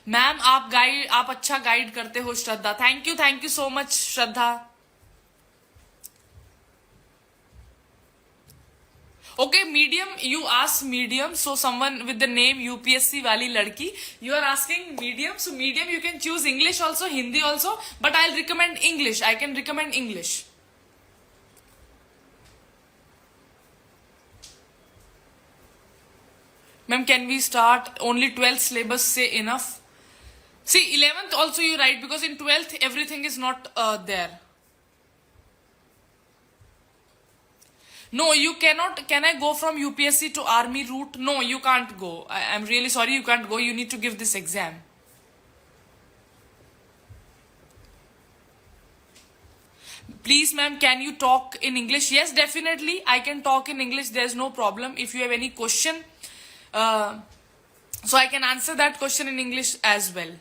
Ma'am आप अच्छा guide करते हो Shraddha. Thank you so much Shraddha. Okay, medium, you ask medium, so someone with the name UPSC wali ladki, you are asking medium, so medium you can choose English also, Hindi also, but I'll recommend English. I can recommend English. Ma'am, can we start only 12th syllabus say enough? See, 11th also you write, because in 12th everything is not there. No, you cannot. Can I go from UPSC to army route? No, you can't go. I'm really sorry, you can't go. You need to give this exam. Please, ma'am, can you talk in English? Yes, definitely. I can talk in English. There's no problem. If you have any question, So I can answer that question in English as well.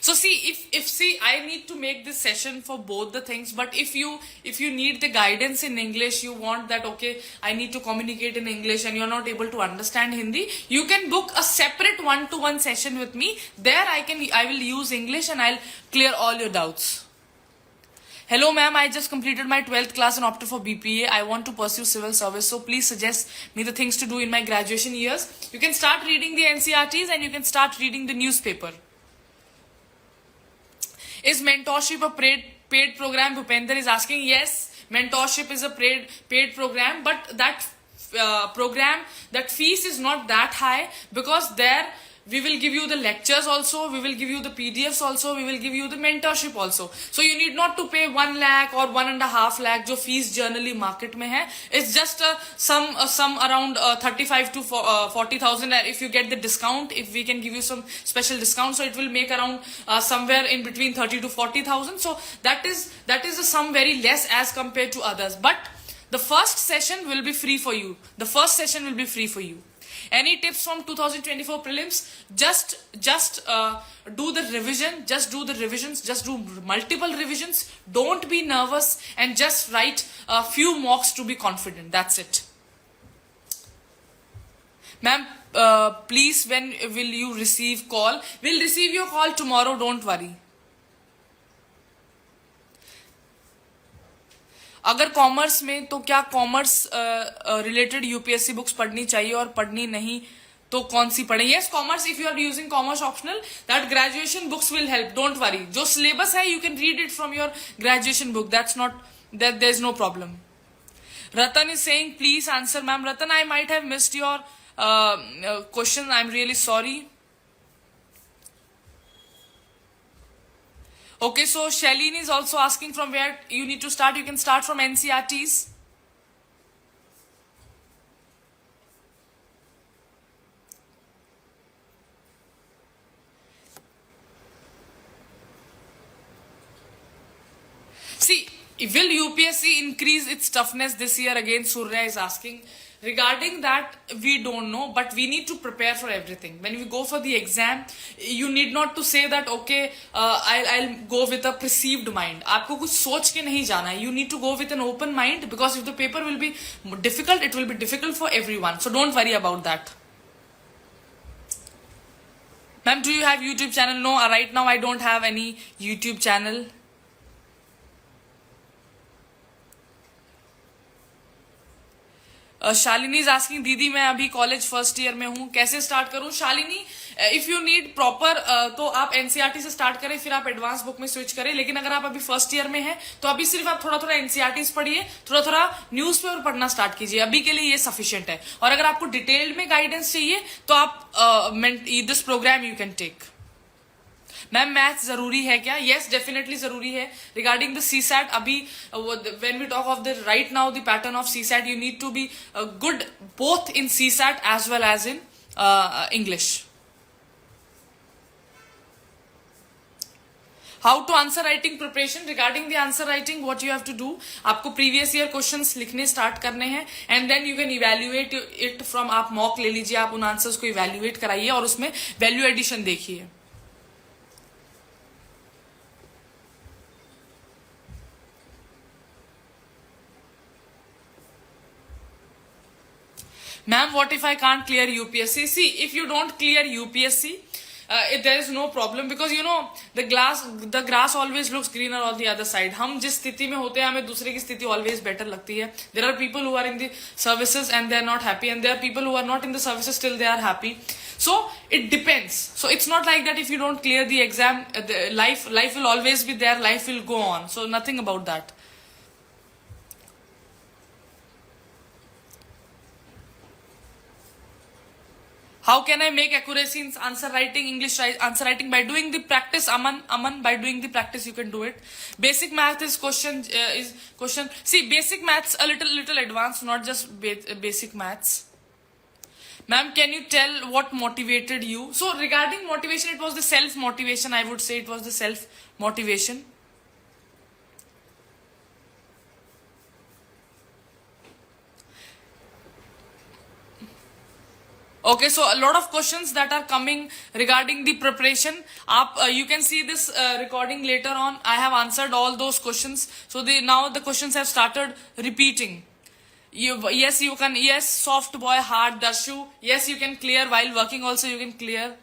So see, if see, I need to make this session for both the things, but if you need the guidance in English, you want that, okay, I need to communicate in English and you're not able to understand Hindi, you can book a separate one-to-one session with me. There I will use English and I'll clear all your doubts. Hello ma'am, I just completed my 12th class and opted for BPA. I want to pursue civil service, so please suggest me the things to do in my graduation years. You can start reading the NCRTs and you can start reading the newspaper. Is mentorship a paid program? Bhupender is asking. Yes, mentorship is a paid program, but that program, that fees is not that high, because there we will give you the lectures also, we will give you the PDFs also, we will give you the mentorship also. So you need not to pay 1 lakh or 1.5 lakh, जो fees generally market में है. It's just some around 35 to 40,000. If you get the discount, if we can give you some special discount, so it will make around somewhere in between 30 to 40,000. So that is a sum very less as compared to others. But the first session will be free for you. The first session will be free for you. Any tips from 2024 prelims? Just do the revision. Just do the revisions. Just do multiple revisions. Don't be nervous and just write a few mocks to be confident. That's it. Ma'am, please, when will you receive call? We'll receive your call tomorrow. Don't worry. अगर commerce में, तो क्या commerce related UPSC books पढ़नी चाहिए, और पढ़नी नहीं तो कौन सी पढ़े? Yes, commerce, if you are using commerce optional, that graduation books will help. Don't worry. जो सिलेबस है, you can read it from your graduation book. That's not, that there is no problem. Ratan is saying, please answer, ma'am. Ratan, I might have missed your question. I'm really sorry. Okay, so Shailene is also asking from where you need to start. You can start from NCRTs. See, will UPSC increase its toughness this year? Again, Surya is asking. Regarding that, we don't know, but we need to prepare for everything. When we go for the exam, you need not to say that, okay, I'll go with a perceived mind. आपको कुछ सोच के नहीं जाना है. You need to go with an open mind, because if the paper will be difficult, it will be difficult for everyone. So don't worry about that. Ma'am, do you have YouTube channel? No, right now I don't have any YouTube channel. Shalini is asking, दीदी मैं अभी college first year में हूँ, कैसे start करूँ? Shalini, if you need proper, तो आप NCERT से स्टार्ट करें, फिर आप एडवांस बुक में स्विच करें. लेकिन अगर आप अभी फर्स्ट ईयर में हैं, तो अभी सिर्फ आप थोड़ा थोड़ा एनसीईआरटी पढ़िए, थोड़ा थोड़ा न्यूज पेपर पढ़ना स्टार्ट कीजिए. अभी के लिए ये सफिशियंट है. और अगर आपको डिटेल्ड में गाइडेंस चाहिए, तो आप this program you can take. Ma'am, maths जरूरी है क्या? यस, डेफिनेटली जरूरी है. रिगार्डिंग द सीसैट, अभी when we talk of the right now the pattern of CSAT, you need to be good both in CSAT as well as in English. How to answer writing preparation? Regarding the answer writing, what you have to do, आपको previous year questions लिखने start करने हैं, and then you can evaluate it from, आप mock ले लीजिए, आप उन answers को इवेल्युएट कराइए और उसमें वैल्यू एडिशन देखिए. Ma'am, what if I can't clear UPSC? See, if you don't clear UPSC, there is no problem, because you know the grass always looks greener on the other side. हम जिस स्थिति में होते हैं, हमें दूसरे की स्थिति always better लगती है. There are people who are in the services and they are not happy, and there are people who are not in the services, still they are happy. So it depends. So it's not like that if you don't clear the exam, life will always be there. Life will go on. So nothing about that. How can I make accuracy in answer writing, English answer writing? By doing the practice, Aman, by doing the practice you can do it. Basic math is question. See, basic maths a little advanced, not just basic maths. Ma'am, can you tell what motivated you? So regarding motivation, it was the self-motivation. I would say it was the self-motivation. Okay, so a lot of questions that are coming regarding the preparation. You can see this recording later on. I have answered all those questions. So now the questions have started repeating. Yes, you can. Yes, soft boy, hard Darshu. Yes, you can clear while working. Also, you can clear.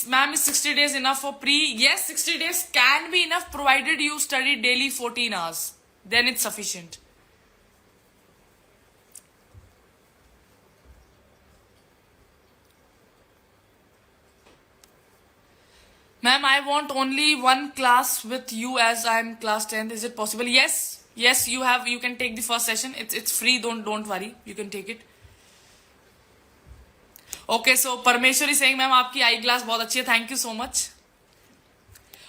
Ma'am, is 60 days enough for pre? Yes, 60 days can be enough provided you study daily 14 hours. Then it's sufficient. Ma'am, I want only one class with you as I'm class 10th. Is it possible? Yes. Yes, you can take the first session. It's free. Don't worry. You can take it. Okay, so Parmeshwari saying, ma'am, आपकी eyeglass बहुत अच्छी है. Thank you so much.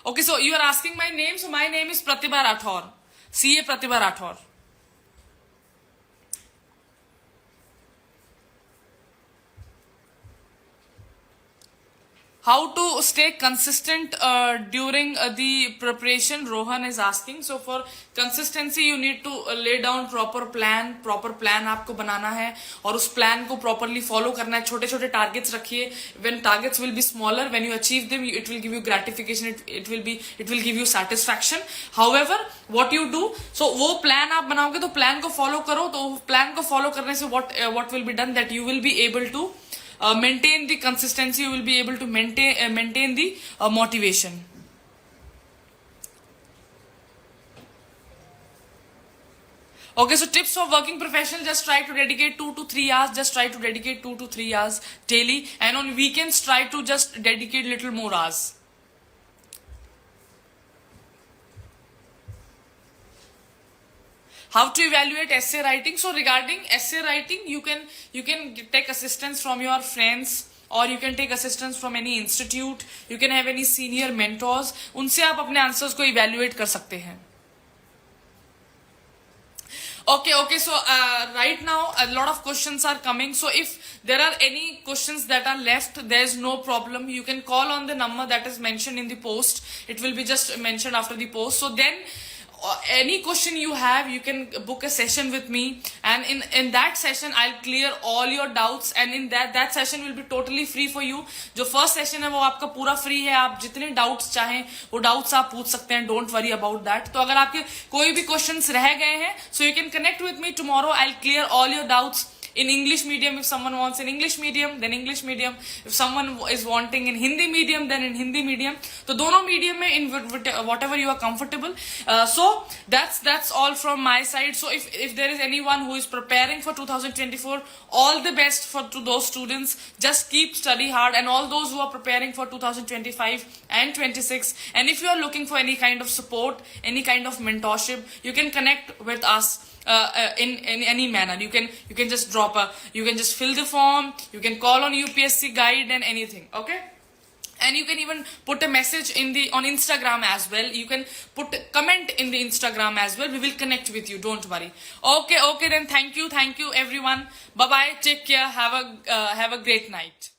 Okay, so you are asking my name. So my name is Pratibha Rathore. CA Pratibha Rathore. How to stay consistent during the preparation, Rohan is asking. So for consistency, you need to lay down proper plan. Proper plan आपको बनाना है और उस plan को properly follow करना है. छोटे छोटे targets रखिए. When targets will be smaller, when you achieve them, it will give you gratification. It will give you satisfaction. However, what you do, so वो plan आप बनाओगे तो plan को follow करो. तो plan को follow करने से what will be done, that you will be able to maintain the consistency. You will be able to maintain the motivation. Okay, so tips for working professional: just try to dedicate 2 to 3 hours. Just try to dedicate 2 to 3 hours daily, and on weekends try to just dedicate little more hours. How to evaluate essay writing? So regarding essay writing, you can take assistance from your friends, or you can take assistance from any institute. You can have any senior mentors. उनसे आप अपने answers को evaluate कर सकते हैं. Okay. So right now a lot of questions are coming. So if there are any questions that are left, there is no problem. You can call on the number that is mentioned in the post. It will be just mentioned after the post. So then any question you have, you can book a session with me, and in that session I'll clear all your doubts, and in that session will be totally free for you. जो first session है वो आपका पूरा free है. आप जितने doubts चाहें वो doubts आप पूछ सकते हैं. Don't worry about that. तो अगर आपके कोई भी questions रह गए हैं, so you can connect with me tomorrow. I'll clear all your doubts. In English medium, if someone wants in English medium, then English medium. If someone is wanting in Hindi medium, then in Hindi medium. So दोनों medium में in whatever you are comfortable. So that's all from my side. So if there is anyone who is preparing for 2024, all the best to those students. Just keep study hard, and all those who are preparing for 2025 and 26. And if you are looking for any kind of support, any kind of mentorship, you can connect with us. In any manner, you can just you can just fill the form, you can call on UPSC guide and anything. Okay, and you can even put a message on Instagram as well. You can put a comment in the Instagram as well. We will connect with you, don't worry. Okay, then thank you everyone. Bye bye, take care, have a great night.